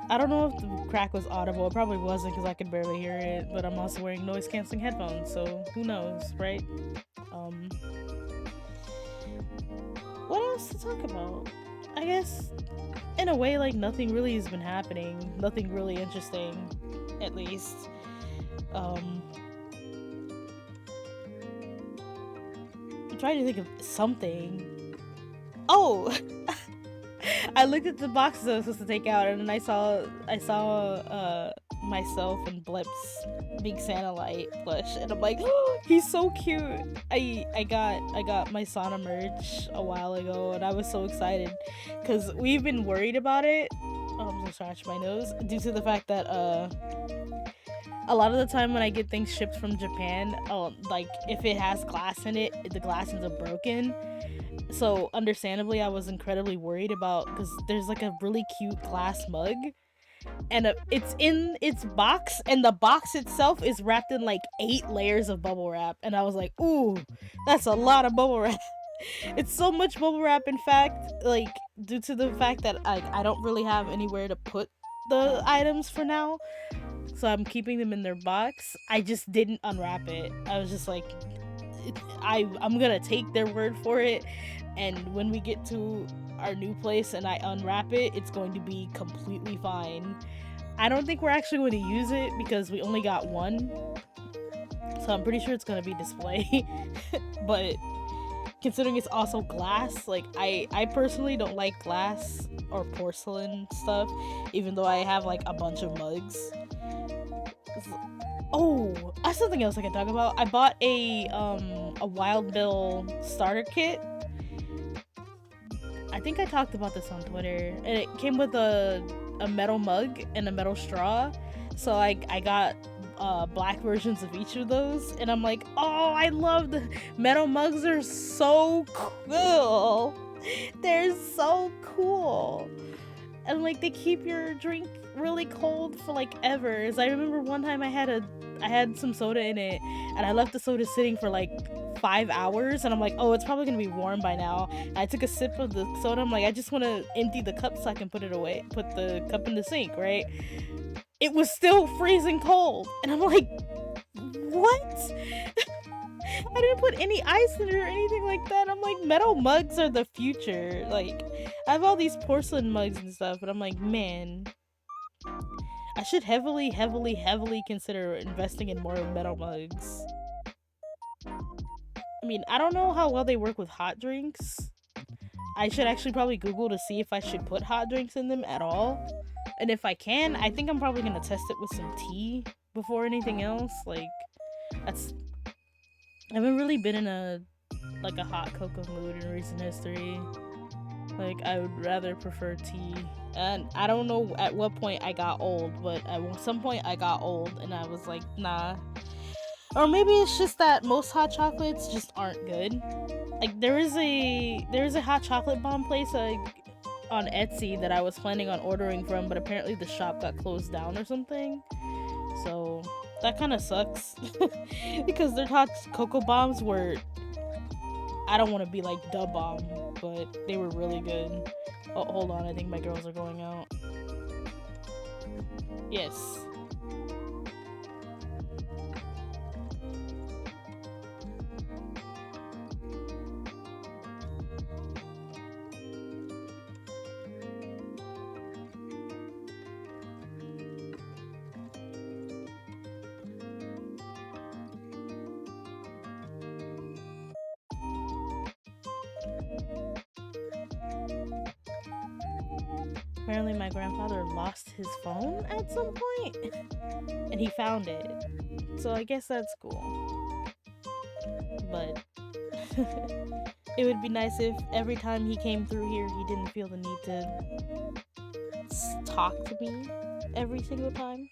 I don't know if the crack was audible. It probably wasn't because I could barely hear it, but I'm also wearing noise-canceling headphones, so who knows, right? What else to talk about? I guess, in a way, like, nothing really has been happening. Nothing really interesting, at least. I'm trying to think of something. Oh! I looked at the boxes I was supposed to take out, and then I saw myself and Blip's Big Santa Light plush, and I'm like, oh, he's so cute. I got my Sana merch a while ago, and I was so excited because we've been worried about it. Oh, I'm gonna scratch my nose due to the fact that a lot of the time when I get things shipped from Japan, like if it has glass in it, the glass ends up broken. So understandably, I was incredibly worried about, because there's like a really cute glass mug, and it's in its box, and the box itself is wrapped in like 8 layers of bubble wrap, and I was like, ooh, that's a lot of bubble wrap. It's so much bubble wrap, in fact, like due to the fact that I don't really have anywhere to put the items for now, so I'm keeping them in their box. I just didn't unwrap it. I was just like, I'm gonna take their word for it, and when we get to our new place and I unwrap it, it's going to be completely fine. I don't think we're actually going to use it because we only got one, so I'm pretty sure it's gonna be display. But considering it's also glass, like I personally don't like glass or porcelain stuff, even though I have like a bunch of mugs. Oh, that's something else I can talk about. I bought a Wild Bill starter kit. I think I talked about this on Twitter, and it came with a a metal mug and a metal straw. So I got black versions of each of those, and I'm like, oh, I love the metal mugs. Are so cool. They're so cool. And like they keep your drink really cold for like ever. As I remember one time I had some soda in it, and I left the soda sitting for like 5 hours, and I'm like, oh, it's probably gonna be warm by now. And I took a sip of the soda. I'm like, I just want to empty the cup so I can put it away, put the cup in the sink, right? It was still freezing cold, and I'm like, what? I didn't put any ice in it or anything like that. I'm like, metal mugs are the future. Like, I have all these porcelain mugs and stuff, but I'm like, man, I should heavily consider investing in more metal mugs. I mean, I don't know how well they work with hot drinks. I should actually probably Google to see if I should put hot drinks in them at all. And if I can, I think I'm probably gonna test it with some tea before anything else. Like, I haven't really been in a hot cocoa mood in recent history. Like, I would rather prefer tea. And I don't know at what point I got old, but at some point I got old and I was like, nah. Or maybe it's just that most hot chocolates just aren't good. Like, there is a hot chocolate bomb place like on Etsy that I was planning on ordering from, but apparently the shop got closed down or something. So that kind of sucks. Because their hot cocoa bombs were, I don't want to be like the bomb, but they were really good. Oh, hold on, I think my girls are going out. Yes. Apparently my grandfather lost his phone at some point, and he found it. So I guess that's cool. But it would be nice if every time he came through here, he didn't feel the need to talk to me every single time.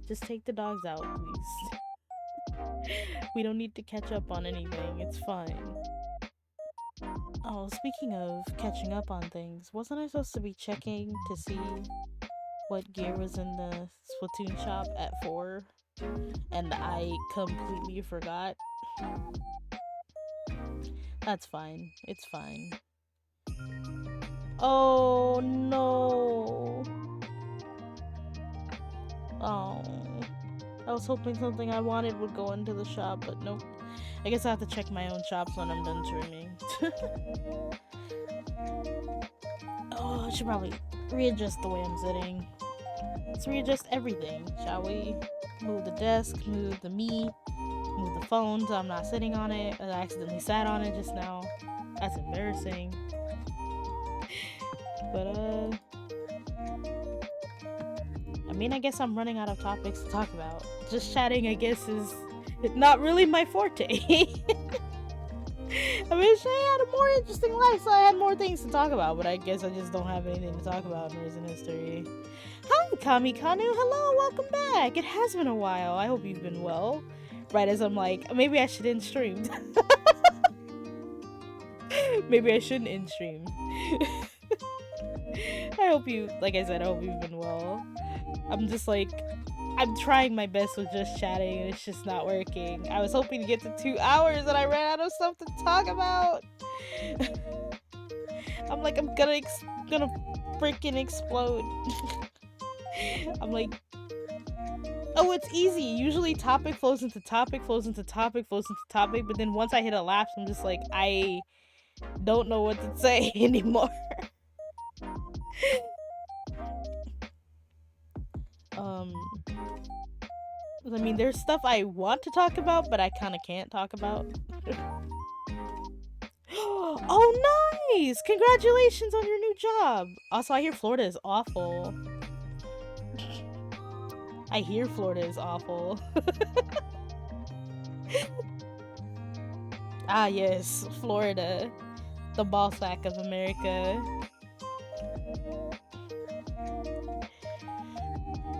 Just take the dogs out, please. We don't need to catch up on anything. It's fine. Oh, speaking of catching up on things, wasn't I supposed to be checking to see what gear was in the Splatoon shop at 4? And I completely forgot. That's fine. It's fine. Oh, no. Oh. I was hoping something I wanted would go into the shop, but nope. I guess I have to check my own shops when I'm done streaming. Oh, I should probably readjust the way I'm sitting. Let's readjust everything, shall we? Move the desk, move the me, move the phone so I'm not sitting on it. I accidentally sat on it just now. That's embarrassing. But, I mean, I guess I'm running out of topics to talk about. Just chatting, I guess, is not really my forte. I wish I had a more interesting life, so I had more things to talk about, but I guess I just don't have anything to talk about in recent history. Hi, Kamikanu. Hello, welcome back. It has been a while. I hope you've been well. Right as I'm like, maybe I should end stream. Maybe I shouldn't end stream. I hope you, like I said, I hope you've been well. I'm just like, I'm trying my best with just chatting and it's just not working. I was hoping to get to 2 hours and I ran out of stuff to talk about. I'm like, I'm gonna freaking explode. I'm like, oh, it's easy. Usually topic flows into topic, flows into topic, flows into topic, but then once I hit a lapse, I'm just like, I don't know what to say anymore. I mean, there's stuff I want to talk about, but I kind of can't talk about. Oh, nice! Congratulations on your new job! Also, I hear Florida is awful. I hear Florida is awful. Ah, yes, Florida. The ball sack of America.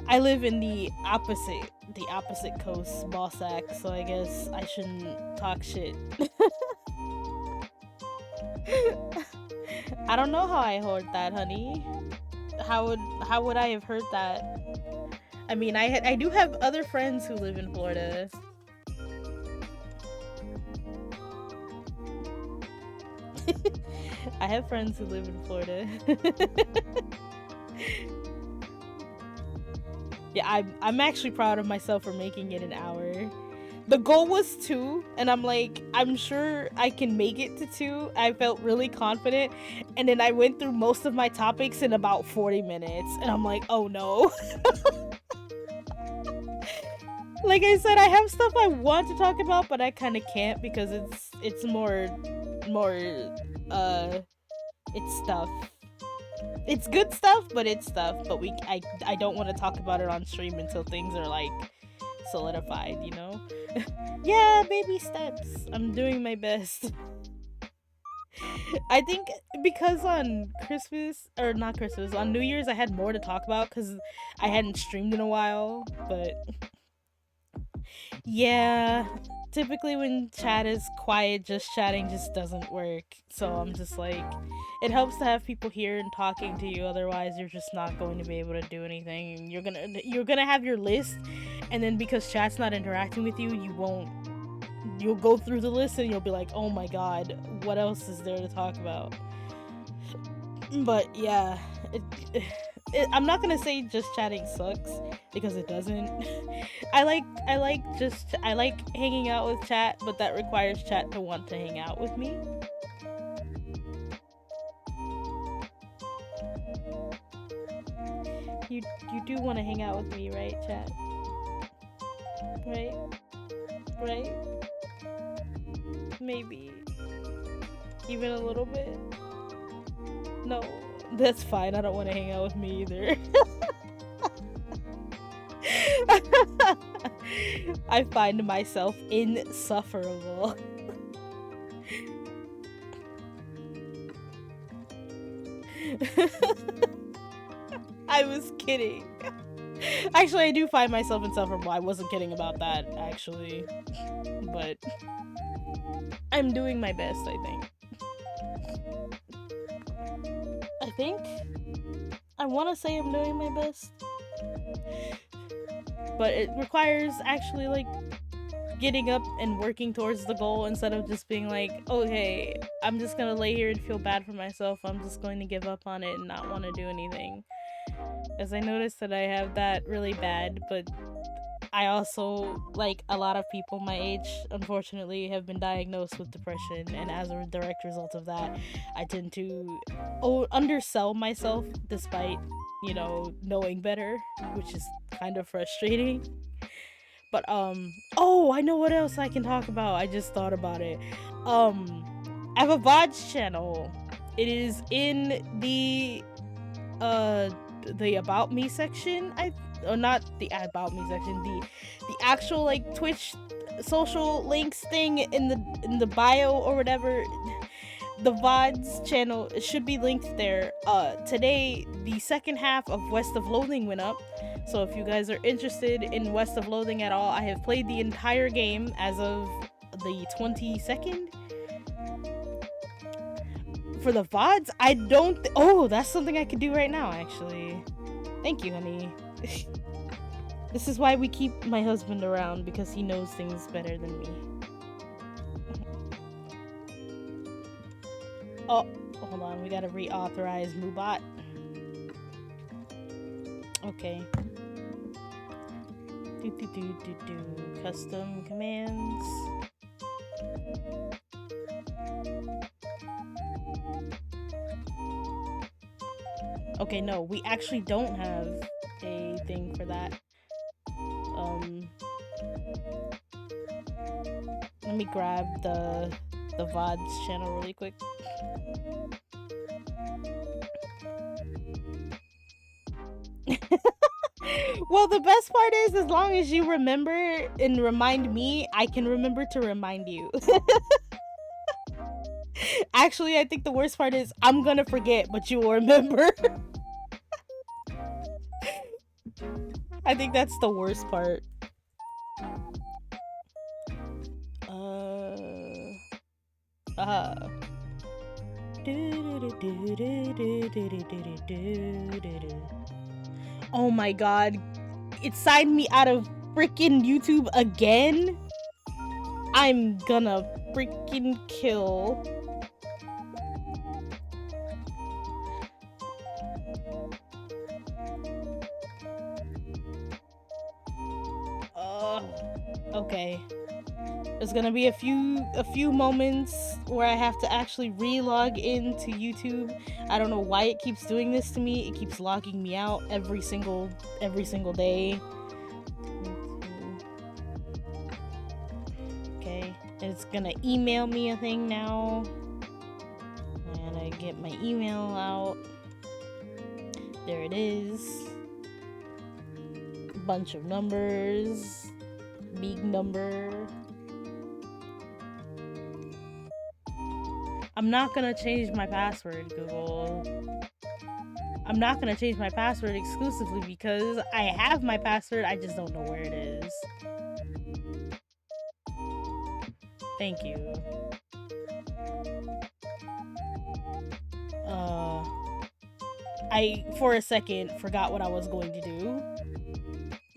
I live in the opposite coast, Bossack, so I guess I shouldn't talk shit. I don't know how I heard that, honey. How would I have heard that? I mean, I do have other friends who live in Florida. I have friends who live in Florida. Yeah, I'm actually proud of myself for making it an hour. The goal was 2, and I'm like, I'm sure I can make it to 2. I felt really confident, and then I went through most of my topics in about 40 minutes, and I'm like, oh no. Like I said, I have stuff I want to talk about, but I kind of can't because it's more it's stuff. It's good stuff, but it's stuff. But I don't want to talk about it on stream until things are like solidified, you know? Yeah, baby steps. I'm doing my best. I think because on Christmas, or not Christmas, on New Year's I had more to talk about because I hadn't streamed in a while, but yeah, typically when chat is quiet, just chatting just doesn't work. So I'm just like, it helps to have people here and talking to you, otherwise you're just not going to be able to do anything. You're gonna have your list, and then because chat's not interacting with you, you'll go through the list and you'll be like, oh my god, what else is there to talk about? But yeah, I'm not gonna say just chatting sucks because it doesn't. I like hanging out with chat, but that requires chat to want to hang out with me. You do want to hang out with me, right, chat? Right? Maybe even a little bit. No, that's fine. I don't want to hang out with me either. I find myself insufferable. I was kidding. Actually, I do find myself insufferable. I wasn't kidding about that, actually. But I'm doing my best, I think. I want to say I'm doing my best. But it requires actually, like, getting up and working towards the goal instead of just being like, okay, I'm just gonna lay here and feel bad for myself. I'm just going to give up on it and not want to do anything. As I noticed that I have that really bad, but I also, like a lot of people my age, unfortunately, have been diagnosed with depression, and as a direct result of that, I tend to undersell myself despite, you know, knowing better, which is kind of frustrating. But oh, I know what else I can talk about. I just thought about it. I have a VODs channel. It is in the About Me section. Not the About Me section, the actual like Twitch social links thing in the bio or whatever. The VODs channel, it should be linked there. Today the second half of West of Loathing went up, so if you guys are interested in West of Loathing at all, I have played the entire game as of the 22nd. For the VODs, I don't oh, that's something I could do right now, actually. Thank you, honey. This is why we keep my husband around, because he knows things better than me. Oh, hold on, we gotta reauthorize Mubot. Okay. Custom commands. Okay, no, we actually don't have a thing for that. Let me grab the VODs channel really quick. Well, the best part is, as long as you remember and remind me, I can remember to remind you. Actually, I think the worst part is I'm gonna forget, but you will remember. I think that's the worst part. Oh my god. It signed me out of freaking YouTube again? I'm gonna freaking kill. Okay. There's gonna be a few moments where I have to actually re-log into YouTube. I don't know why it keeps doing this to me. It keeps logging me out every single day. Okay, and it's gonna email me a thing now. And I get my email out. There it is. Bunch of numbers. Big number. I'm not gonna change my password, Google. I'm not gonna change my password exclusively because I have my password, I just don't know where it is. Thank you. I, for a second, forgot what I was going to do.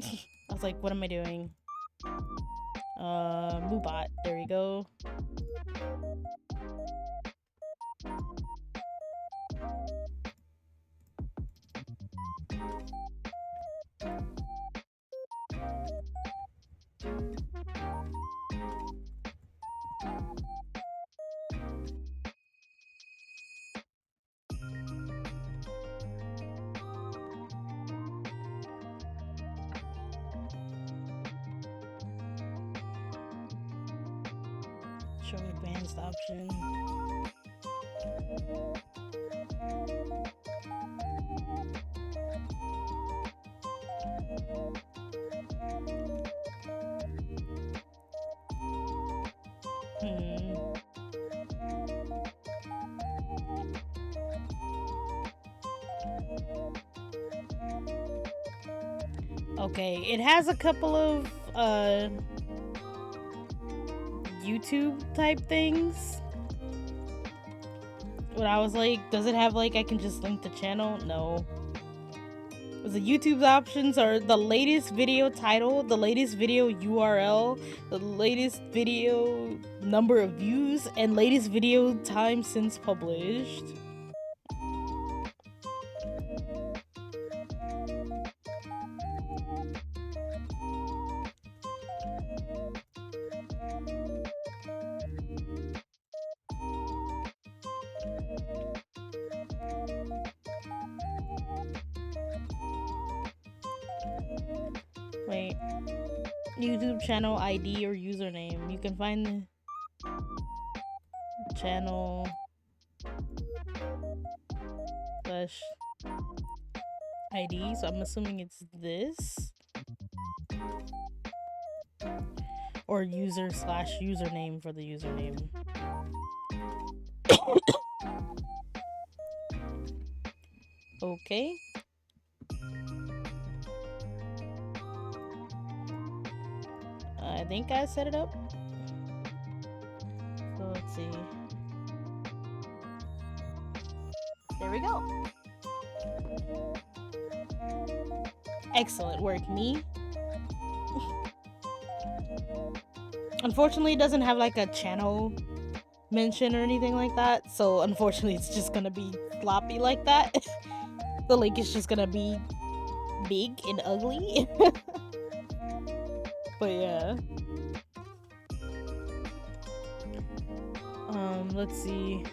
I was like, what am I doing? Moobot, there we go. Show advanced option. Okay, it has a couple of YouTube type things. But I was like, does it have like I can just link the channel? No. The YouTube options are the latest video title, the latest video URL, the latest video number of views, and latest video time since published. Wait. YouTube channel ID or username. You can find the channel slash ID. So I'm assuming it's this. Or user slash username for the username. Okay. I think I set it up. So let's see. There we go. Excellent work, me. Unfortunately, it doesn't have like a channel mention or anything like that. So unfortunately, it's just gonna be floppy like that. The link is just gonna be big and ugly. But yeah. Let's see.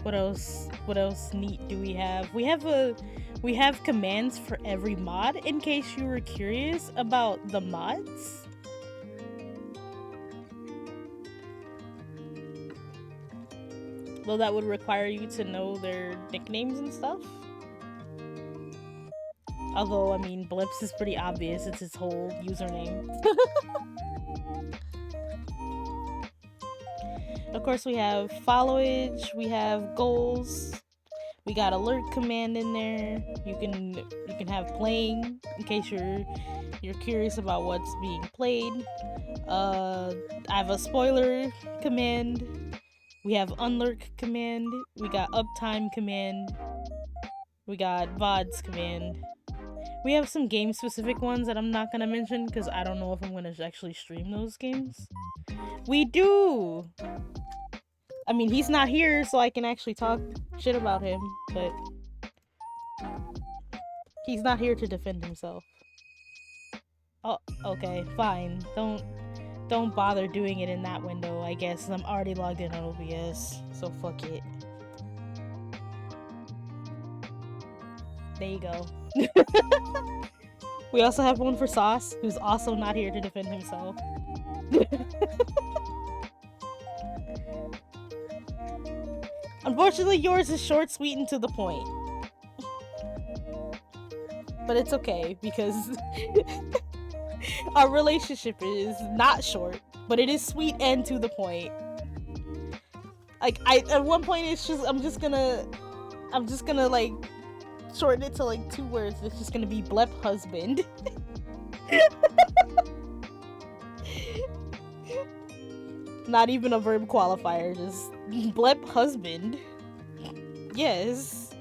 What else neat do we have? We have commands for every mod in case you were curious about the mods. Though that would require you to know their nicknames and stuff. Although, I mean, Blips is pretty obvious. It's his whole username. Of course, we have followage, we have goals, We got alert command in there. You can have playing in case you're curious about what's being played. I have a spoiler command. We have unlurk command. We got uptime command. We got VODs command. We have some game specific ones that I'm not gonna mention because I don't know if I'm gonna actually stream those games. We do! I mean, he's not here, so I can actually talk shit about him, but he's not here to defend himself. Oh, okay, fine. Don't bother doing it in that window, I guess. I'm already logged in on OBS, so fuck it. There you go. We also have one for Sauce, who's also not here to defend himself. Unfortunately, yours is short, sweet, and to the point. But it's okay, because our relationship is not short, but it is sweet and to the point. Like, at one point, it's just, I'm just gonna, like, shorten it to, like, 2 words. It's just gonna be Blep husband. Not even a verb qualifier, just Blep husband. Yes.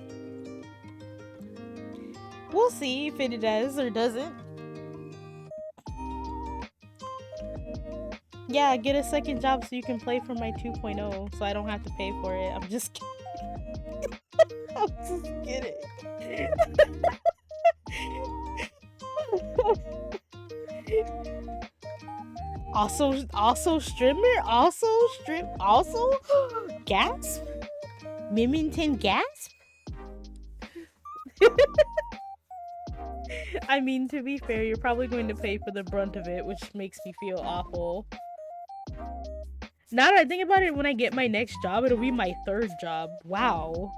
We'll see if it does or doesn't. Yeah, get a second job so you can play for my 2.0 so I don't have to pay for it. I'm just kidding. I'm just kidding. Also streamer? Also? Gasp? Mimington gasp? I mean, to be fair, you're probably going to pay for the brunt of it, which makes me feel awful. Now that I think about it, when I get my next job, it'll be my 3rd job. Wow.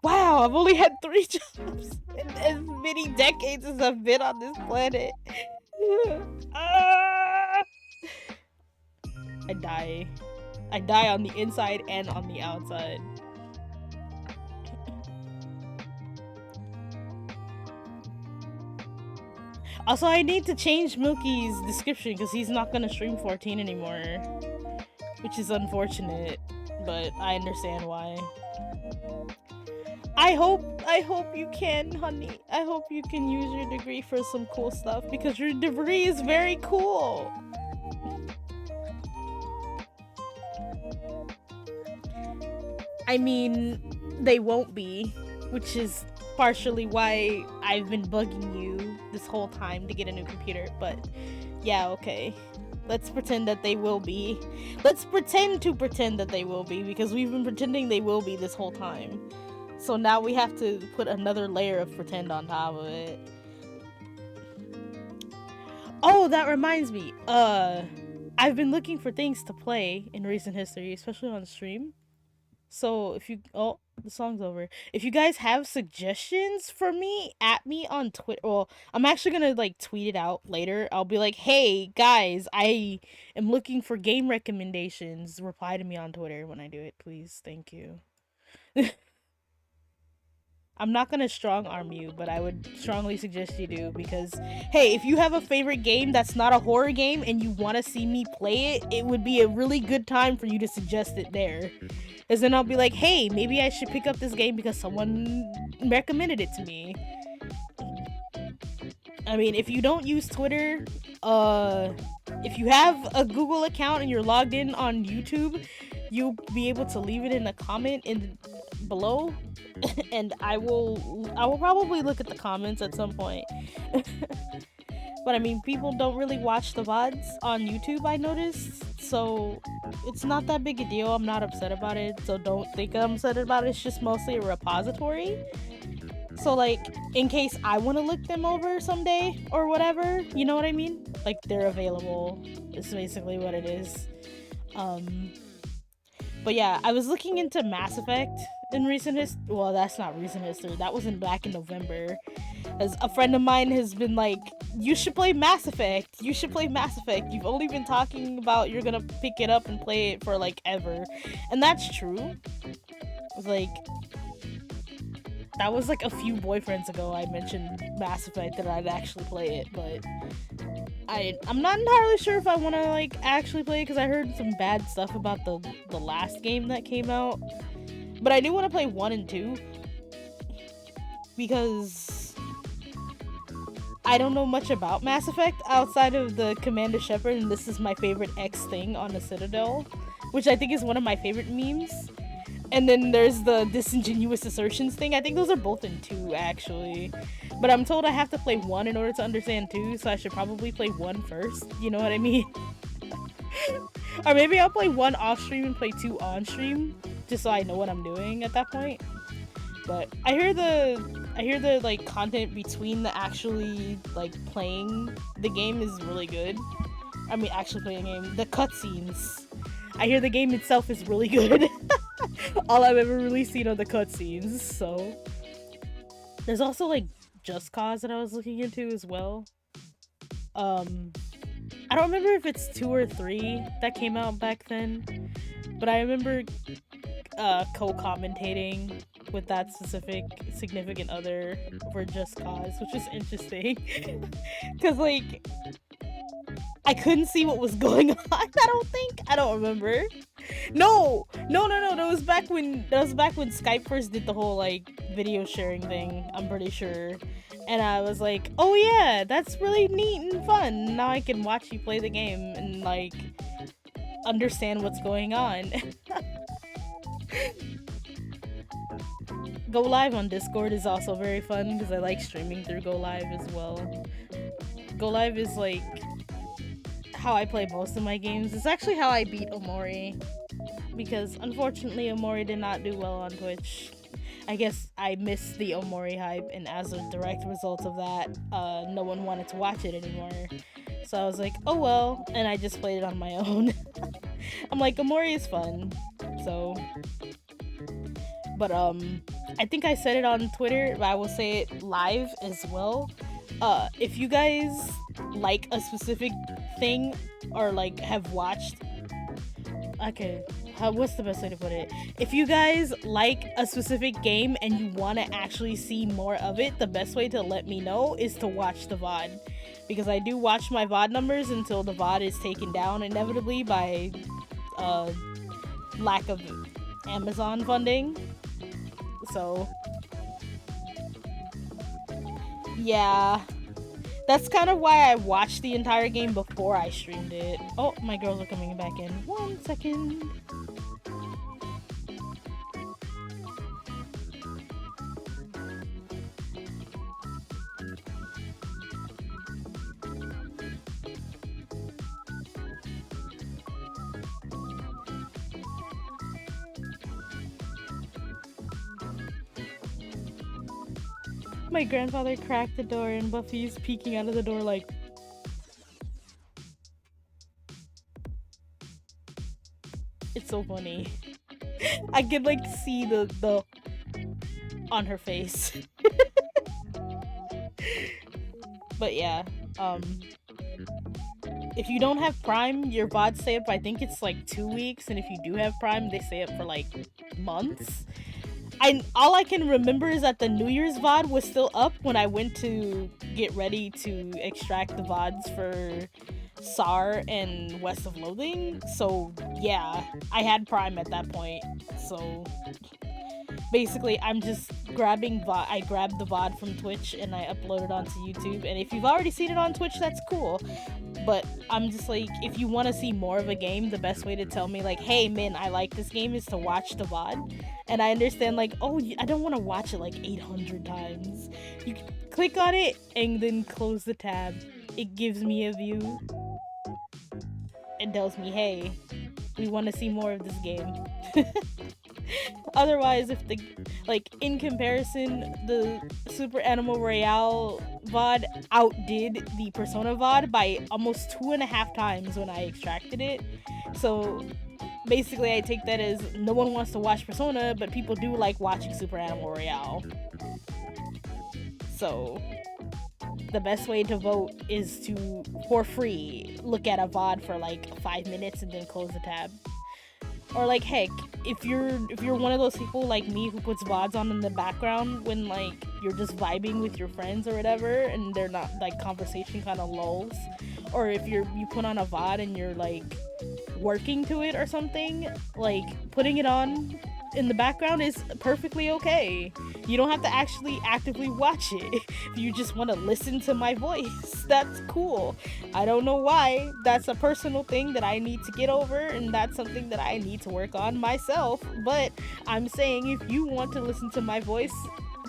Wow, I've only had 3 jobs in as many decades as I've been on this planet. I die. I die on the inside and on the outside. Also, I need to change Milky's description because he's not gonna stream 14 anymore. Which is unfortunate, but I understand why. I hope you can, honey. I hope you can use your degree for some cool stuff because your degree is very cool. I mean, they won't be, which is partially why I've been bugging you this whole time to get a new computer, but yeah, okay. Let's pretend that they will be. Let's pretend that they will be, because we've been pretending they will be this whole time. So now we have to put another layer of pretend on top of it. Oh, that reminds me. I've been looking for things to play in recent history, especially on stream. So if you... Oh, the song's over. If you guys have suggestions for me, at me on Twitter. Well, I'm actually gonna, like, tweet it out later. I'll be like, hey, guys, I am looking for game recommendations. Reply to me on Twitter when I do it, please. Thank you. I'm not gonna strong arm you, but I would strongly suggest you do, because, hey, if you have a favorite game that's not a horror game and you want to see me play it, it would be a really good time for you to suggest it there. Because then I'll be like, hey, maybe I should pick up this game because someone recommended it to me. I mean, if you don't use Twitter, if you have a Google account and you're logged in on YouTube, you'll be able to leave it in a comment below, and I will probably look at the comments at some point. But I mean, people don't really watch the VODs on YouTube, I noticed, so it's not that big a deal. I'm not upset about it, so don't think I'm upset about it. It's just mostly a repository. So, like, in case I want to look them over someday or whatever, you know what I mean? Like, they're available. It's basically what it is. But yeah, I was looking into Mass Effect in recent history. Well, that's not recent history. That was back in November. As a friend of mine has been like, you should play Mass Effect. You should play Mass Effect. You've only been talking about you're gonna pick it up and play it for, like, ever. And that's true. It's like, that was like a few boyfriends ago I mentioned Mass Effect that I'd actually play it, but I'm not entirely sure if I want to like actually play it because I heard some bad stuff about the last game that came out. But I do want to play 1 and 2 because I don't know much about Mass Effect outside of the Commander Shepard, and this is my favorite X thing on the Citadel, which I think is one of my favorite memes. And then there's the disingenuous assertions thing. I think those are both in 2, actually. But I'm told I have to play 1 in order to understand 2, so I should probably play 1 first. You know what I mean? Or maybe I'll play 1 off stream and play 2 on stream, just so I know what I'm doing at that point. But I hear the like content between the actually like playing the game is really good. I mean, actually playing the game, the cutscenes. I hear the game itself is really good. All I've ever really seen are the cutscenes. So there's also like Just Cause that I was looking into as well. I don't remember if it's 2 or 3 that came out back then, but I remember co-commentating with that specific significant other for Just Cause, which is interesting. Cause like I couldn't see what was going on. I don't remember. No. That was back when Skype first did the whole like video sharing thing, I'm pretty sure. And I was like, oh yeah, that's really neat and fun. Now I can watch you play the game and like understand what's going on. Go Live on Discord is also very fun because I like streaming through Go Live as well. Go Live is like how I play most of my games. It's actually how I beat Omori, because unfortunately Omori did not do well on Twitch. I guess I missed the Omori hype, and as a direct result of that, no one wanted to watch it anymore. So I was like, oh well, and I just played it on my own. I'm like, Omori is fun, so. But I think I said it on Twitter, but I will say it live as well. If you guys like a specific thing or like have watched, okay, what's the best way to put it? If you guys like a specific game and you want to actually see more of it, the best way to let me know is to watch the VOD, because I do watch my VOD numbers until the VOD is taken down inevitably by lack of Amazon funding. So yeah, that's kind of why I watched the entire game before I streamed it. Oh, my girls are coming back in. 1 second. My grandfather cracked the door and Buffy's peeking out of the door like... It's so funny. I could like see the on her face. But yeah, if you don't have Prime, your VODs stay up, I think it's like 2 weeks, and if you do have Prime, they stay up for like months. All I can remember is that the New Year's VOD was still up when I went to get ready to extract the VODs for SAR and West of Loathing. So yeah, I had Prime at that point. So basically, I'm just grabbing VOD. I grabbed the VOD from Twitch and I upload it onto YouTube. And if you've already seen it on Twitch, that's cool. But I'm just like, if you want to see more of a game, the best way to tell me like, hey man, I like this game, is to watch the VOD. And I understand like, oh, I don't want to watch it like 800 times. You can click on it and then close the tab. It gives me a view. It tells me, hey, we want to see more of this game. Otherwise, if the, like, in comparison, the Super Animal Royale VOD outdid the Persona VOD by almost 2.5 times when I extracted it. So basically, I take that as no one wants to watch Persona, but people do like watching Super Animal Royale. So the best way to vote is to, for free, look at a VOD for like 5 minutes and then close the tab. Or like, heck, if you're one of those people like me who puts VODs on in the background when like you're just vibing with your friends or whatever, and they're not like conversation kind of lulls, or if you put on a VOD and you're like working to it or something, like putting it on in the background is perfectly okay. You don't have to actually actively watch it. If you just want to listen to my voice, that's cool. I don't know why. That's a personal thing that I need to get over, and that's something that I need to work on myself. But I'm saying, if you want to listen to my voice,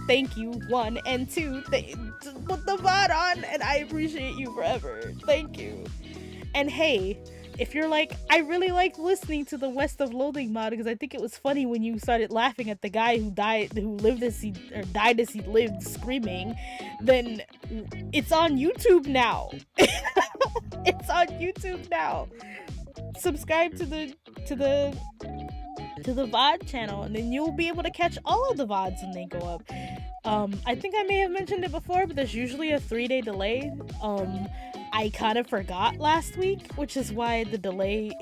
thank you, one, and two, put the VOD on, and I appreciate you forever. Thank you. And hey, if you're like, I really like listening to the West of Loathing mod because I think it was funny when you started laughing at the guy who died as he lived screaming, then it's on YouTube now. It's on YouTube now. Subscribe to the VOD channel, and then you'll be able to catch all of the VODs when they go up. I think I may have mentioned it before, but there's usually a 3-day delay. I kind of forgot last week, which is why the delay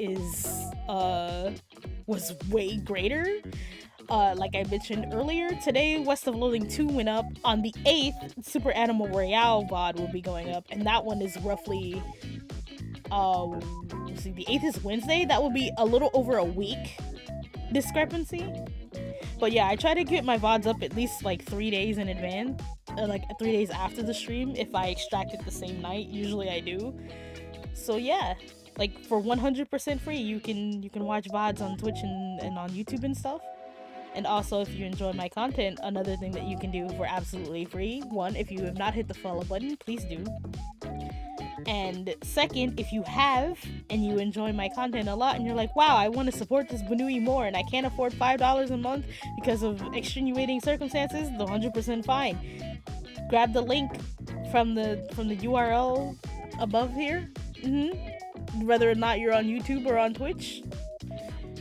was way greater. Like I mentioned earlier, today West of Loathing 2 went up. On the 8th, Super Animal Royale VOD will be going up, and that one is roughly let's see, the 8th is Wednesday. That will be a little over a week discrepancy. But yeah, I try to get my VODs up at least like 3 days in advance, like 3 days after the stream. If I extract it the same night, usually I do. So yeah, like for 100% free, you can watch VODs on Twitch and on YouTube and stuff. And also, if you enjoy my content, another thing that you can do for absolutely free, one, if you have not hit the follow button, please do. And second, if you have and you enjoy my content a lot and you're like, wow, I want to support this Banui more and I can't afford $5 a month because of extenuating circumstances, the 100% fine. Grab the link from the URL above here. Whether or not you're on YouTube or on Twitch,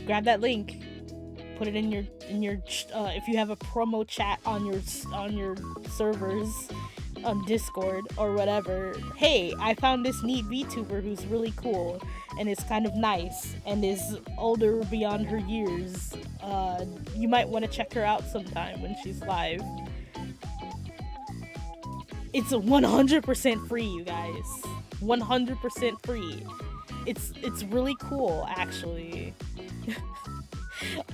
grab that link. Put it in your if you have a promo chat on your servers, on Discord or whatever. Hey, I found this neat VTuber who's really cool and is kind of nice and is older beyond her years. You might want to check her out sometime when she's live. It's 100% free, you guys. 100% free. It's really cool, actually.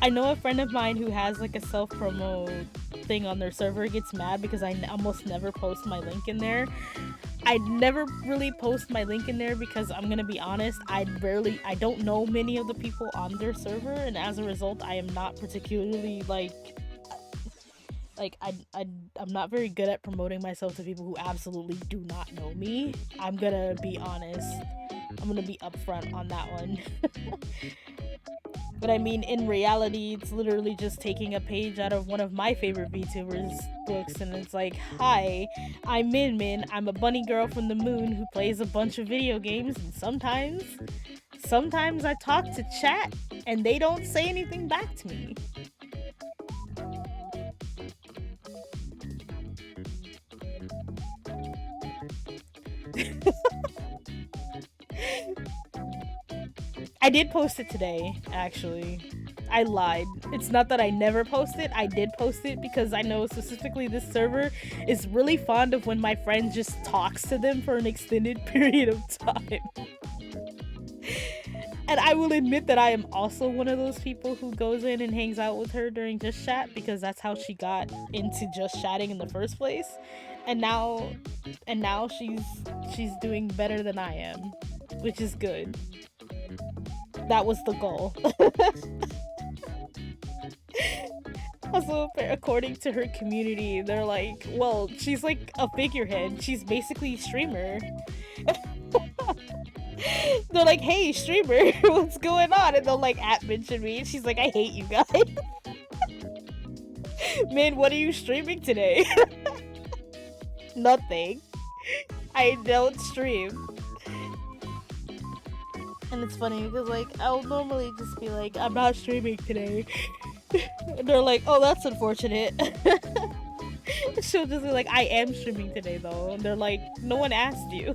I know a friend of mine who has like a self-promo thing on their server gets mad because I almost never post my link in there. I never really post my link in there because I'm gonna be honest, I don't know many of the people on their server, and as a result I am not particularly I'm not very good at promoting myself to people who absolutely do not know me. I'm gonna be honest. I'm gonna be upfront on that one. But I mean, in reality, it's literally just taking a page out of one of my favorite VTubers' books, and it's like, hi, I'm Min Min. I'm a bunny girl from the moon who plays a bunch of video games, and sometimes I talk to chat, and they don't say anything back to me. I did post it today, actually. I lied. It's not that I never post it. I did post it because I know specifically this server is really fond of when my friend just talks to them for an extended period of time. And I will admit that I am also one of those people who goes in and hangs out with her during Just Chat because that's how she got into Just Chatting in the first place. And now she's doing better than I am, which is good. That was the goal. Also, according to her community, they're like, well, she's like a figurehead. She's basically a streamer. They're like, hey, streamer, what's going on? And they'll like mention me. And she's like, I hate you guys. Man, what are you streaming today? Nothing. I don't stream. And it's funny because like I'll normally just be like, I'm not streaming today. And they're like, oh, that's unfortunate. She'll just be like, I am streaming today though. And they're like, no one asked you.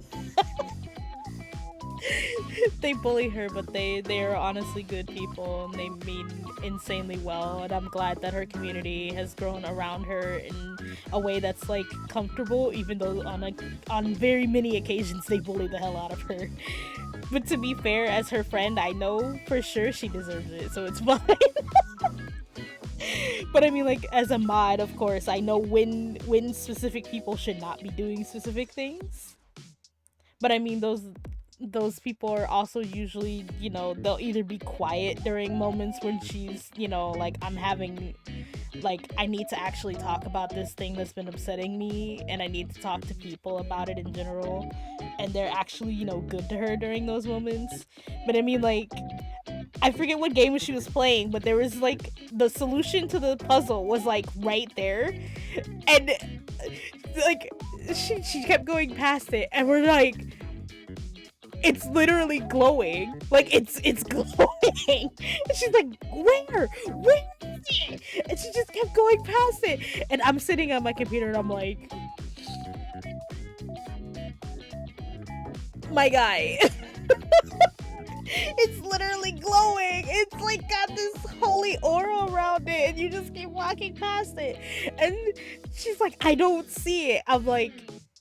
They bully her, but they are honestly good people and they mean insanely well. And I'm glad that her community has grown around her in a way that's like comfortable, even though on very many occasions they bully the hell out of her. But to be fair, as her friend, I know for sure she deserves it, so it's fine. But I mean, like, as a mod, of course, I know when specific people should not be doing specific things. But I mean, those people are also usually, they'll either be quiet during moments when she's, like, I need to actually talk about this thing that's been upsetting me, and I need to talk to people about it in general, and they're actually, good to her during those moments. But I mean, like, I forget what game she was playing, but there was, like, the solution to the puzzle was, like, right there, and, like, she kept going past it, and we're like, it's literally glowing. Like, it's glowing. And she's like, where is it? And she just kept going past it. And I'm sitting on my computer and I'm like, my guy. It's literally glowing. It's like got this holy aura around it, and you just keep walking past it. And she's like, I don't see it. I'm like,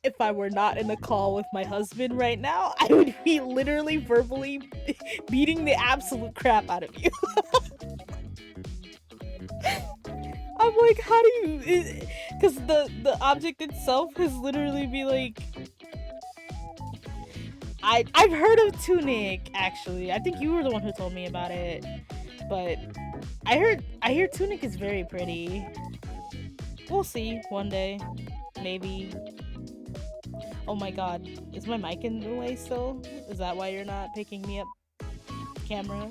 if I were not in a call with my husband right now, I would be literally verbally beating the absolute crap out of you. I'm like, how do you... Because the object itself has literally be like... I've heard of Tunic, actually. I think you were the one who told me about it. But I hear Tunic is very pretty. We'll see one day. Maybe. Oh my god, is my mic in the way still? Is that why you're not picking me up, camera?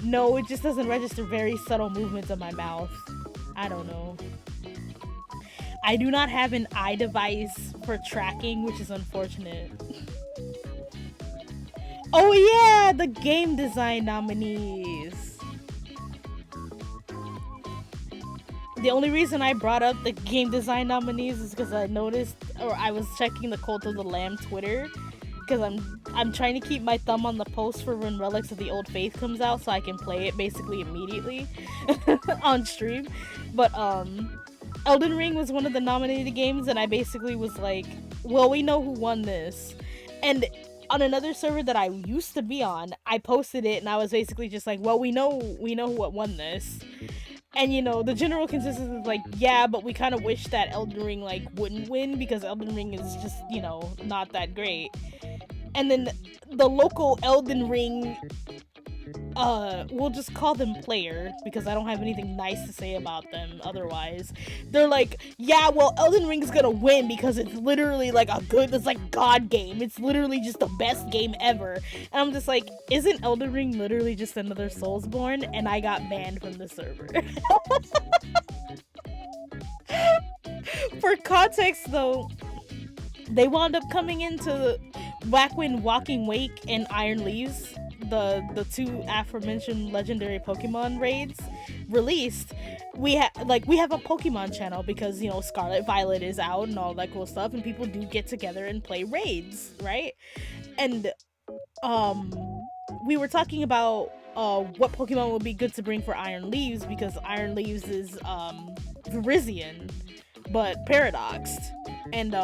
No, it just doesn't register very subtle movements of my mouth. I don't know. I do not have an iDevice for tracking, which is unfortunate. Oh yeah, the game design nominees. The only reason I brought up the game design nominees is because I noticed, or I was checking the Cult of the Lamb Twitter, because I'm trying to keep my thumb on the post for when Relics of the Old Faith comes out, so I can play it basically immediately on stream. But Elden Ring was one of the nominated games, and I basically was like, well, we know who won this. And on another server that I used to be on, I posted it, and I was basically just like, well, we know who won this. And, the general consensus is like, yeah, but we kind of wish that Elden Ring, like, wouldn't win because Elden Ring is just, not that great. And then the local Elden Ring, we'll just call them player because I don't have anything nice to say about them otherwise. They're like, yeah, well, Elden Ring's gonna win because it's literally like it's like God game. It's literally just the best game ever. And I'm just like, isn't Elden Ring literally just another Soulsborne? And I got banned from the server. For context though, they wound up coming into back when Walking Wake and Iron Leaves, the two aforementioned legendary Pokemon raids released, we have a Pokemon channel because Scarlet Violet is out and all that cool stuff, and people do get together and play raids, right? And we were talking about what Pokemon would be good to bring for Iron Leaves, because Iron Leaves is Virizion but paradoxed, and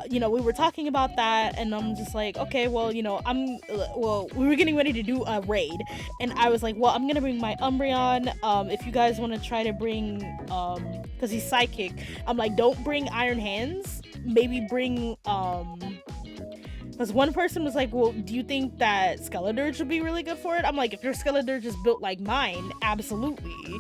we were talking about that, and I'm just like, okay, well, we were getting ready to do a raid, and I was like, well, I'm gonna bring my Umbreon. If you guys want to try to bring, because he's psychic, I'm like, don't bring Iron Hands, maybe bring, because one person was like, well, do you think that Skeledirge would be really good for it? I'm like, if your Skeledirge is built like mine, absolutely.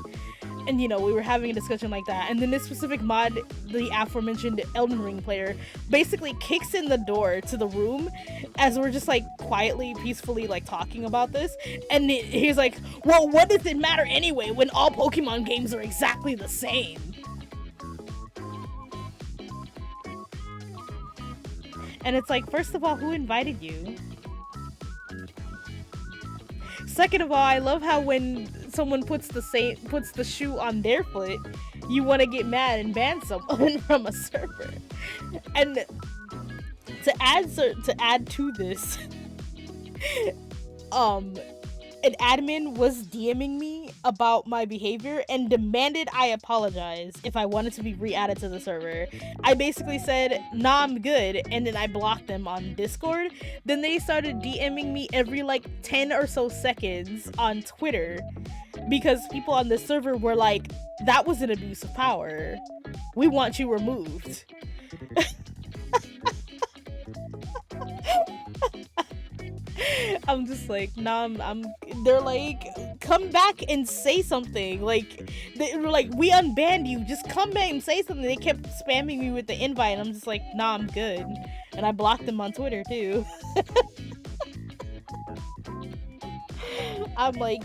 And, we were having a discussion like that. And then this specific mod, the aforementioned Elden Ring player, basically kicks in the door to the room as we're just, like, quietly, peacefully, like, talking about this. And he's like, well, what does it matter anyway when all Pokemon games are exactly the same? And it's like, first of all, who invited you? Second of all, I love how when someone puts the shoe on their foot, you want to get mad and ban someone from a server. And To add to this, um an admin was DMing me about my behavior and demanded I apologize if I wanted to be re-added to the server. I basically said, nah, I'm good, and then I blocked them on Discord. Then they started DMing me every like 10 or so seconds on Twitter because people on the server were like, that was an abuse of power. We want you removed. I'm just like, nah, they're like, come back and say something. Like, they were like, we unbanned you, just come back and say something. They kept spamming me with the invite, and I'm just like, nah, I'm good. And I blocked them on Twitter too. I'm like,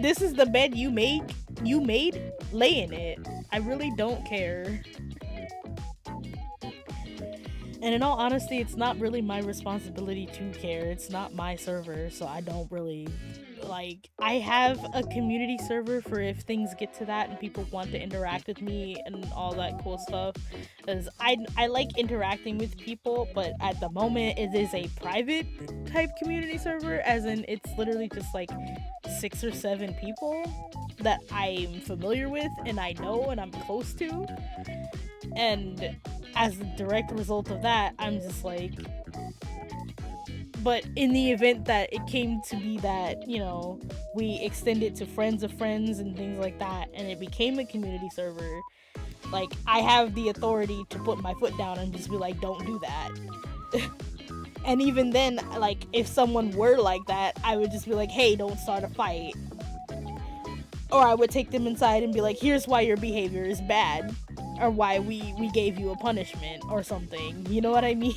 this is the bed you made, lay in it. I really don't care. And in all honesty, it's not really my responsibility to care. It's not my server, so I don't really, like, I have a community server for if things get to that and people want to interact with me and all that cool stuff. Because I like interacting with people, but at the moment, it is a private type community server, as in it's literally just like 6 or 7 people that I'm familiar with and I know and I'm close to. And as a direct result of that, I'm just like, but in the event that it came to be that, you know, we extended to friends of friends and things like that, and it became a community server, like, I have the authority to put my foot down and just be like, don't do that. And even then, like, if someone were like that, I would just be like, hey, don't start a fight. Or I would take them inside and be like, here's why your behavior is bad. Or why we gave you a punishment or something. You know what I mean?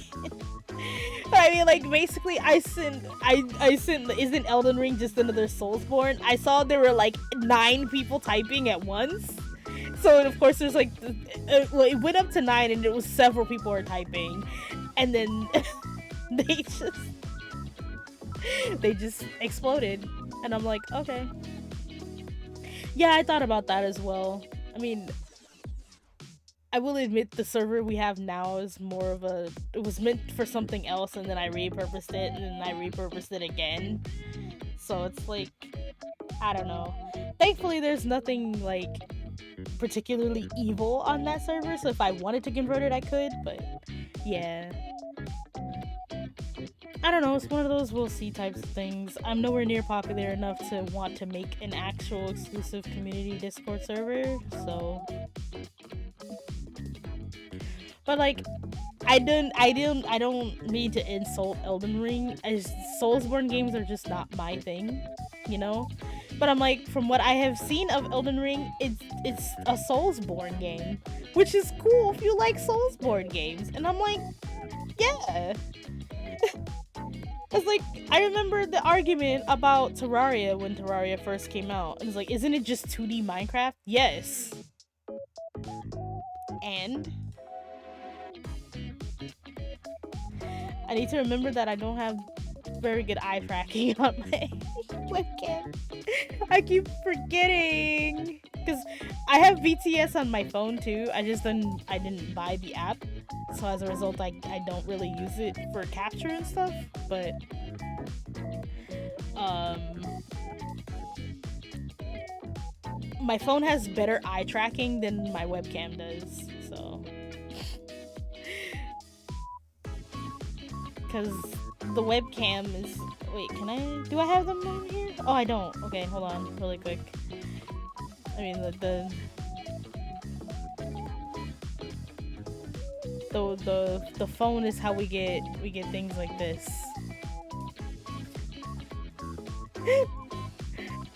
I mean, like, basically, I sent, isn't Elden Ring just another Soulsborne? I saw there were, like, 9 people typing at once. So, of course, there's, like, well, it went up to 9 and it was several people were typing. And then they just exploded. And I'm like, okay. Yeah, I thought about that as well. I mean, I will admit the server we have now is more of a, it was meant for something else and then I repurposed it and then I repurposed it again. So it's like, I don't know. Thankfully there's nothing like particularly evil on that server, so if I wanted to convert it I could, but yeah. I don't know, it's one of those we'll see types of things. I'm nowhere near popular enough to want to make an actual exclusive community Discord server, so. But like, I don't mean to insult Elden Ring, as Soulsborne games are just not my thing, you know? But I'm like, from what I have seen of Elden Ring, it's a Soulsborne game, which is cool if you like Soulsborne games. And I'm like, yeah. It's like, I remember the argument about Terraria when Terraria first came out. And it's like, isn't it just 2D Minecraft? Yes. And I need to remember that I don't have very good eye tracking on my webcam. I keep forgetting. Because I have VTS on my phone too. I didn't buy the app. So as a result, I don't really use it for capture and stuff. But my phone has better eye tracking than my webcam does. So because the webcam is, wait, do I have them on here? Oh, I don't. Okay, hold on really quick. I mean, the phone is how we get things like this.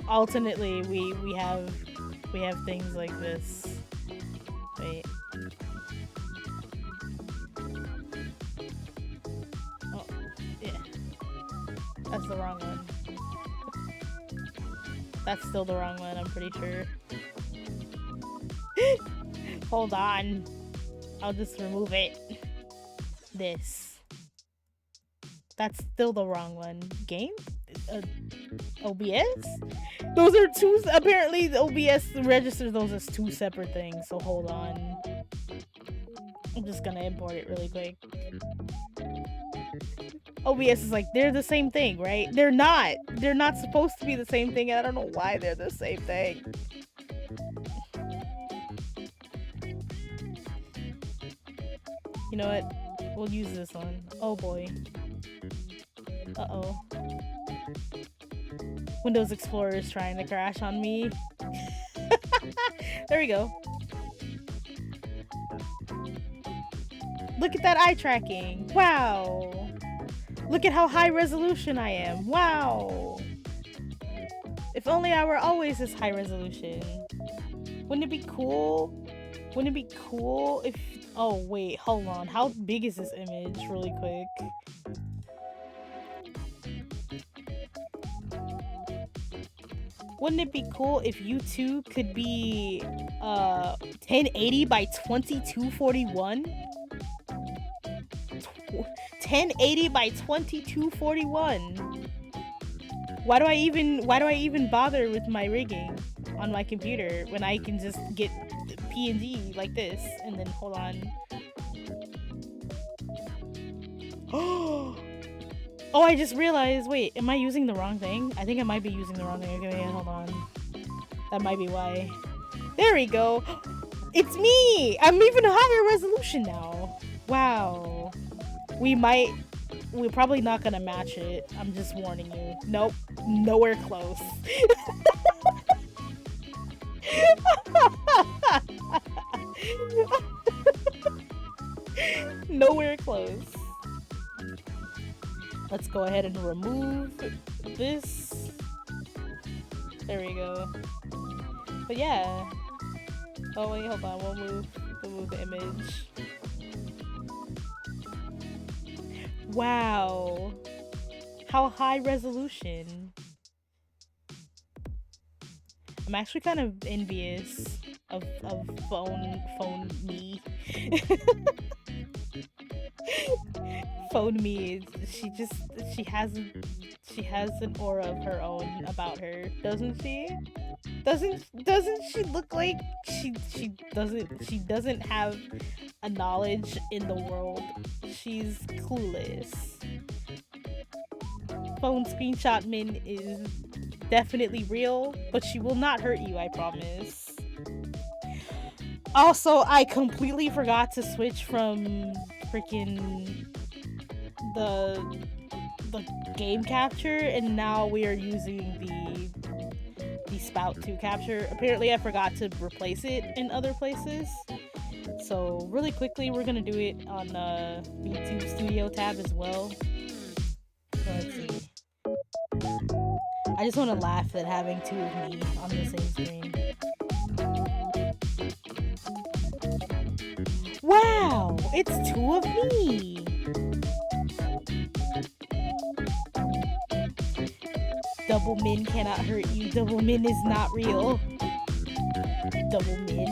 Alternately, we have things like this. Wait. Oh, yeah. That's the wrong one. That's still the wrong one, I'm pretty sure. Hold on. I'll just remove it. This. That's still the wrong one. Game? OBS? Those are two, apparently the OBS registers those as 2 separate things, so hold on. I'm just gonna import it really quick. OBS is like, they're the same thing, right? They're not. They're not supposed to be the same thing, and I don't know why they're the same thing. You know what? We'll use this one. Oh boy. Uh-oh. Windows Explorer is trying to crash on me. There we go. Look at that eye tracking. Wow. Look at how high resolution I am. Wow. If only I were always this high resolution. Wouldn't it be cool? Wouldn't it be cool if... Oh, wait. Hold on. How big is this image? Really quick. Wouldn't it be cool if you two could be 1080 by 2241? 1080 by 2241. Why do I even bother with my rigging on my computer when I can just get PNG like this? And then hold on. Oh, I just realized, wait, am I using the wrong thing? I think I might be using the wrong thing. Okay, hold on. That might be why. There we go. It's me! I'm even higher resolution now. Wow. We're probably not gonna match it. I'm just warning you. Nope. Nowhere close. Nowhere close. Let's go ahead and remove this. There we go. But yeah. Oh wait, hold on. We'll move the image. Wow. How high resolution. I'm actually kind of envious of phone me. Phone me. She has an aura of her own about her, doesn't she? Doesn't she look like she doesn't have a knowledge in the world? She's clueless. Phone screenshot min is definitely real, but she will not hurt you, I promise. Also, I completely forgot to switch from freaking the game capture, and now we are using the spout to capture. Apparently I forgot to replace it in other places. So really quickly, we're gonna do it on the YouTube Studio tab as well. So let's see. I just want to laugh at having two of me on the same screen. Wow, it's two of me. Double min cannot hurt you. Double min is not real. Double min.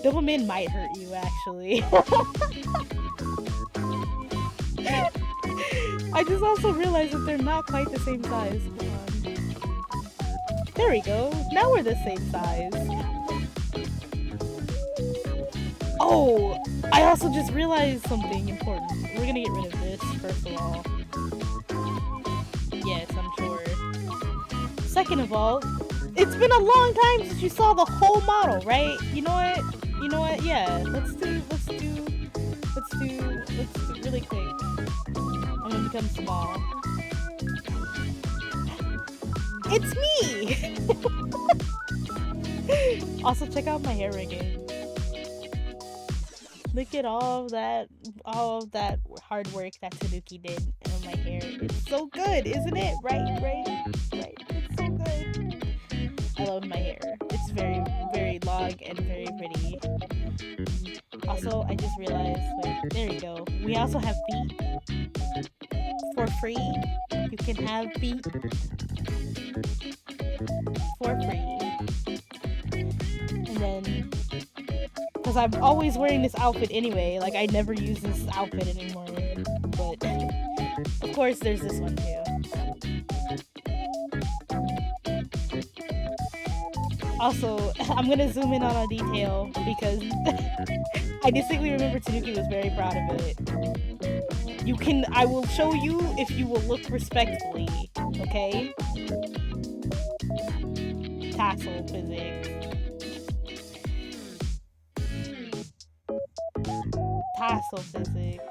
Double min might hurt you, actually. I just also realized that they're not quite the same size. Hold on. There we go. Now we're the same size. Oh, I also just realized something important. We're gonna get rid of this, first of all. Yes, I'm sure. Second of all, it's been a long time since you saw the whole model, right? You know what? You know what? Yeah, let's do really quick. I'm gonna become small. It's me! Also, check out my hair rigging. Look at all of that hard work that Tanuki did on my hair. It's so good, isn't it? Right. It's so good. I love my hair. It's very, very long and very pretty. Also, I just realized, wait, there you go. We also have feet. For free. You can have feet. For free. And then, because I'm always wearing this outfit anyway, like I never use this outfit anymore. But, of course, there's this one too. Also, I'm gonna zoom in on a detail because I distinctly remember Tanuki was very proud of it. I will show you if you will look respectfully, okay? Tassel physics. Tassel physics.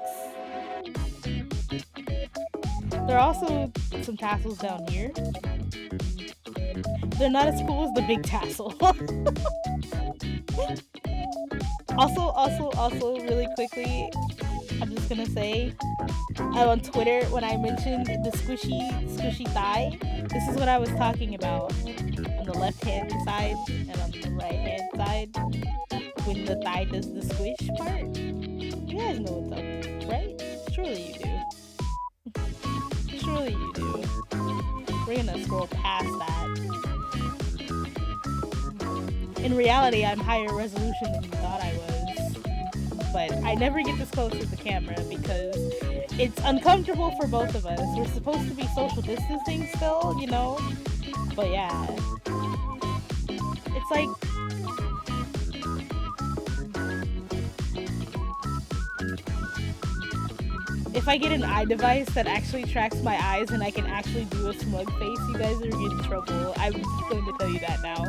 There are also some tassels down here. They're not as cool as the big tassel. Also, really quickly, I'm just gonna say, on Twitter, when I mentioned the squishy thigh, this is what I was talking about. On the left hand side and on the right hand side, when the thigh does the squish part. You guys know what's up, right? Surely you do. Surely you do. We're gonna scroll past that. In reality, I'm higher resolution than you thought I was. But I never get this close to the camera because it's uncomfortable for both of us. We're supposed to be social distancing still, you know? But yeah. It's like... if I get an eye device that actually tracks my eyes and I can actually do a smug face, you guys are in trouble. I'm just going to tell you that now.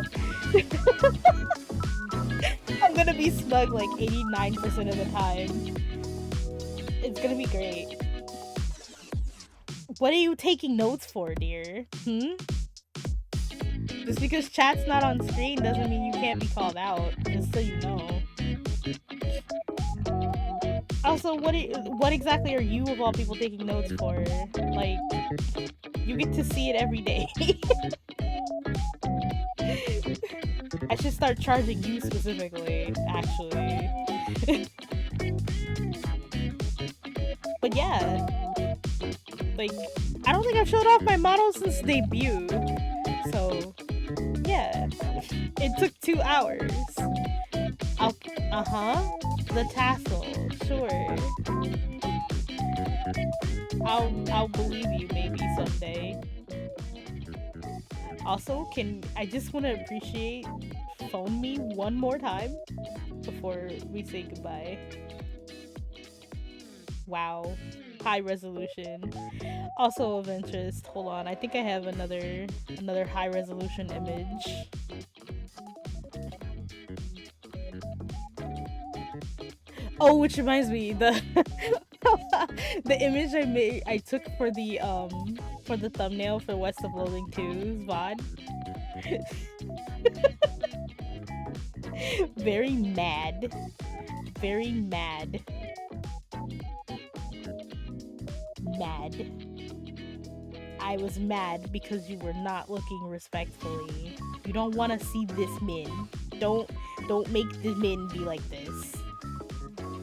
I'm gonna be smug like 89% of the time. It's gonna be great. What are you taking notes for, dear? Just because chat's not on screen doesn't mean you can't be called out, just so you know. Also, what exactly are you, of all people, taking notes for? Like, you get to see it every day. I should start charging you specifically, actually. But yeah. Like, I don't think I've showed off my model since debut. So, yeah. It took 2 hours. The tassel, sure. I'll believe you maybe someday. Also, I just want to appreciate phone me one more time before we say goodbye. Wow. High resolution. Also of interest, hold on, I think I have another high resolution image. Oh, which reminds me, the the image I took for the thumbnail for West of Loathing 2's VOD. Very mad. Very mad. Mad. I was mad because you were not looking respectfully. You don't want to see this min. Don't make the min be like this.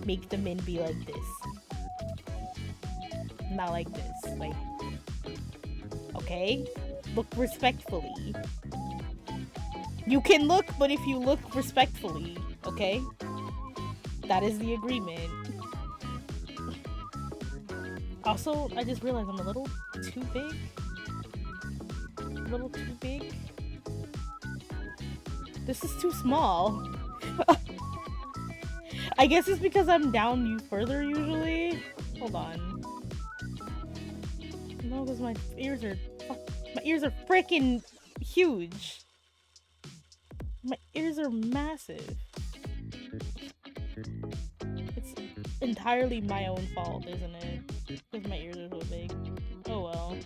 Make the min be like this. Not like this. Like, okay? Look respectfully. You can look, but if you look respectfully, okay? That is the agreement. Also, I just realized I'm a little too big. A little too big. This is too small. I guess it's because I'm down you further usually. Hold on. No, because my ears are freaking huge. My ears are massive. It's entirely my own fault, isn't it? Because my ears are so big. Oh well.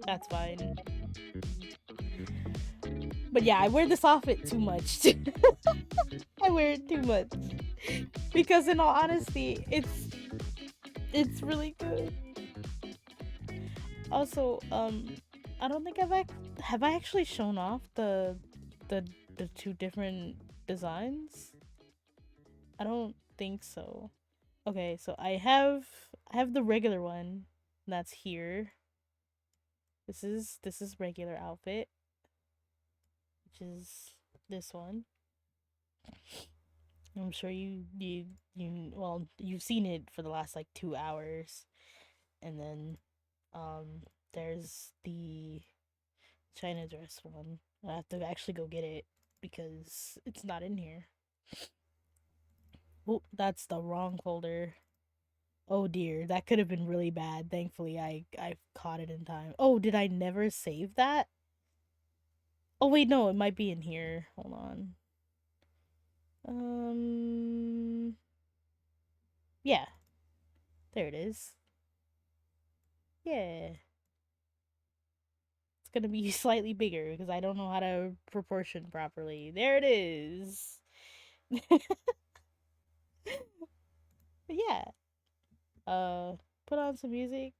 That's fine. But yeah, I wear this outfit too much. I wear it too much. Because in all honesty, it's really good. Also, I don't think have I actually shown off the 2 different designs? I don't think so. Okay, so I have the regular one that's here. This is regular outfit, which is this one. I'm sure well, you've seen it for the last like 2 hours. And then there's the China dress one. I have to actually go get it because it's not in here. Oh, that's the wrong folder. Oh dear, that could have been really bad. Thankfully, I caught it in time. Oh, did I never save that? Oh wait, no, it might be in here. Hold on. Yeah, there it is. Yeah, it's gonna be slightly bigger because I don't know how to proportion properly. There it is. Yeah. Put on some music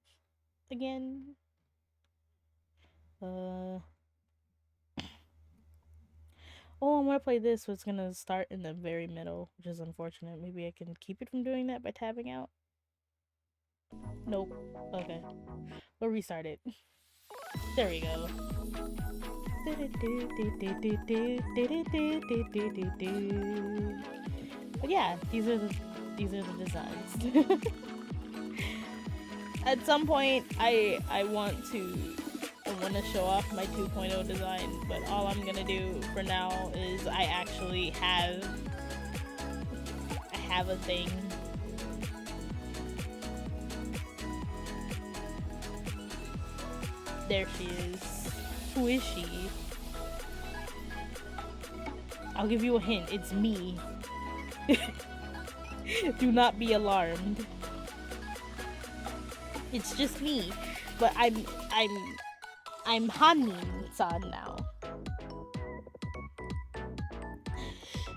again. Uh. Oh, I'm gonna play this, but it's gonna start in the very middle, which is unfortunate. Maybe I can keep it from doing that by tabbing out. Nope. Okay. We'll restart it. There we go. But yeah, these are the designs. At some point, I want to show off my 2.0 design, but all I'm gonna do for now is I actually have a thing. There she is. Who is she? I'll give you a hint. It's me. Do not be alarmed. It's just me, but I'm Hanin-san now.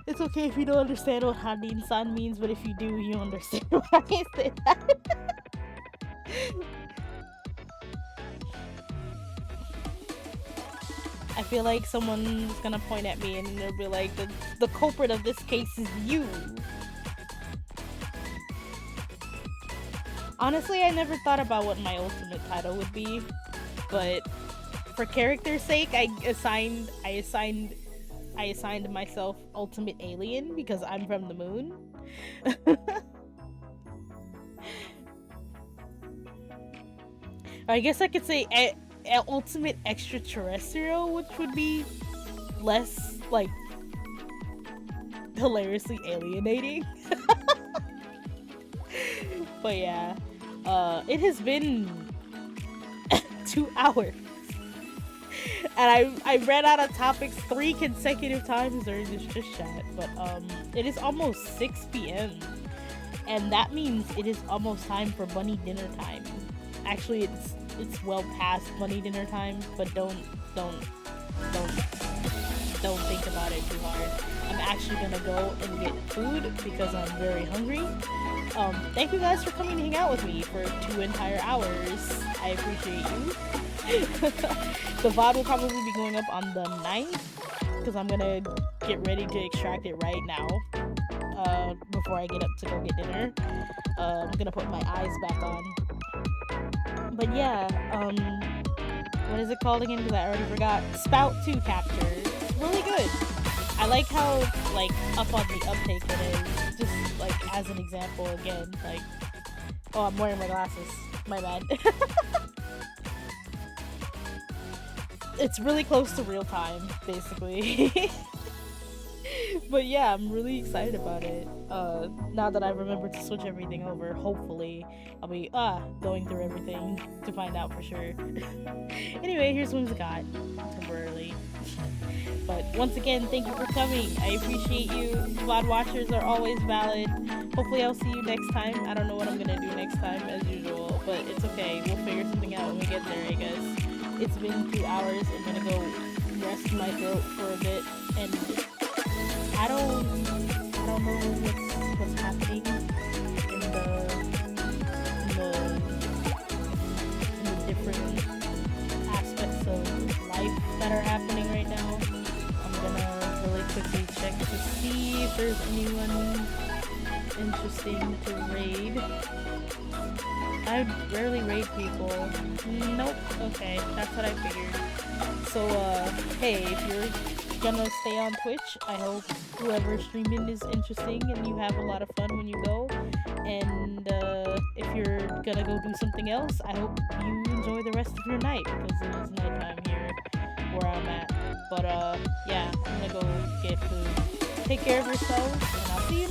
It's okay if you don't understand what Hanin-san means, but if you do, you understand why I say that. I feel like someone's gonna point at me and they'll be like, the culprit of this case is you. Honestly, I never thought about what my ultimate title would be, but for character's sake, I assigned myself Ultimate Alien because I'm from the moon. I guess I could say Ultimate Extraterrestrial, which would be less, like, hilariously alienating. But yeah, it has been 2 hours. And I ran out of topics 3 consecutive times during this chit chat, but it is almost 6 p.m. and that means it is almost time for bunny dinner time. Actually, it's well past bunny dinner time, but don't think about it too hard. I'm actually gonna go and get food because I'm very hungry. Thank you guys for coming to hang out with me for 2 entire hours. I appreciate you. The VOD will probably be going up on the 9th because I'm gonna get ready to extract it right now. Before I get up to go get dinner. I'm gonna put my eyes back on. But yeah, what is it called again? Because I already forgot. Spout 2 capture. Really good. I like how, like, up on the uptake it is. Just, like, as an example again, like... Oh, I'm wearing my glasses. My bad. It's really close to real time, basically. But yeah, I'm really excited about it. Now that I've remembered to switch everything over, hopefully I'll be going through everything to find out for sure. Anyway, here's what we got temporarily. But once again, thank you for coming. I appreciate you. VOD watchers are always valid. Hopefully I'll see you next time. I don't know what I'm gonna do next time as usual, but it's okay. We'll figure something out when we get there, I guess. It's been 2 hours. I'm gonna go rest my throat for a bit, and I don't know what's happening in the different aspects of life that are happening right now. I'm gonna really quickly check to see if there's anyone interesting to raid. I rarely raid people. Nope. Okay, that's what I figured. So, hey, if you're gonna stay on Twitch, I hope whoever's streaming is interesting and you have a lot of fun when you go. And, if you're gonna go do something else, I hope you enjoy the rest of your night, because it is nighttime here where I'm at. But, yeah, I'm gonna go get get food. Take care of yourselves, and I'll see you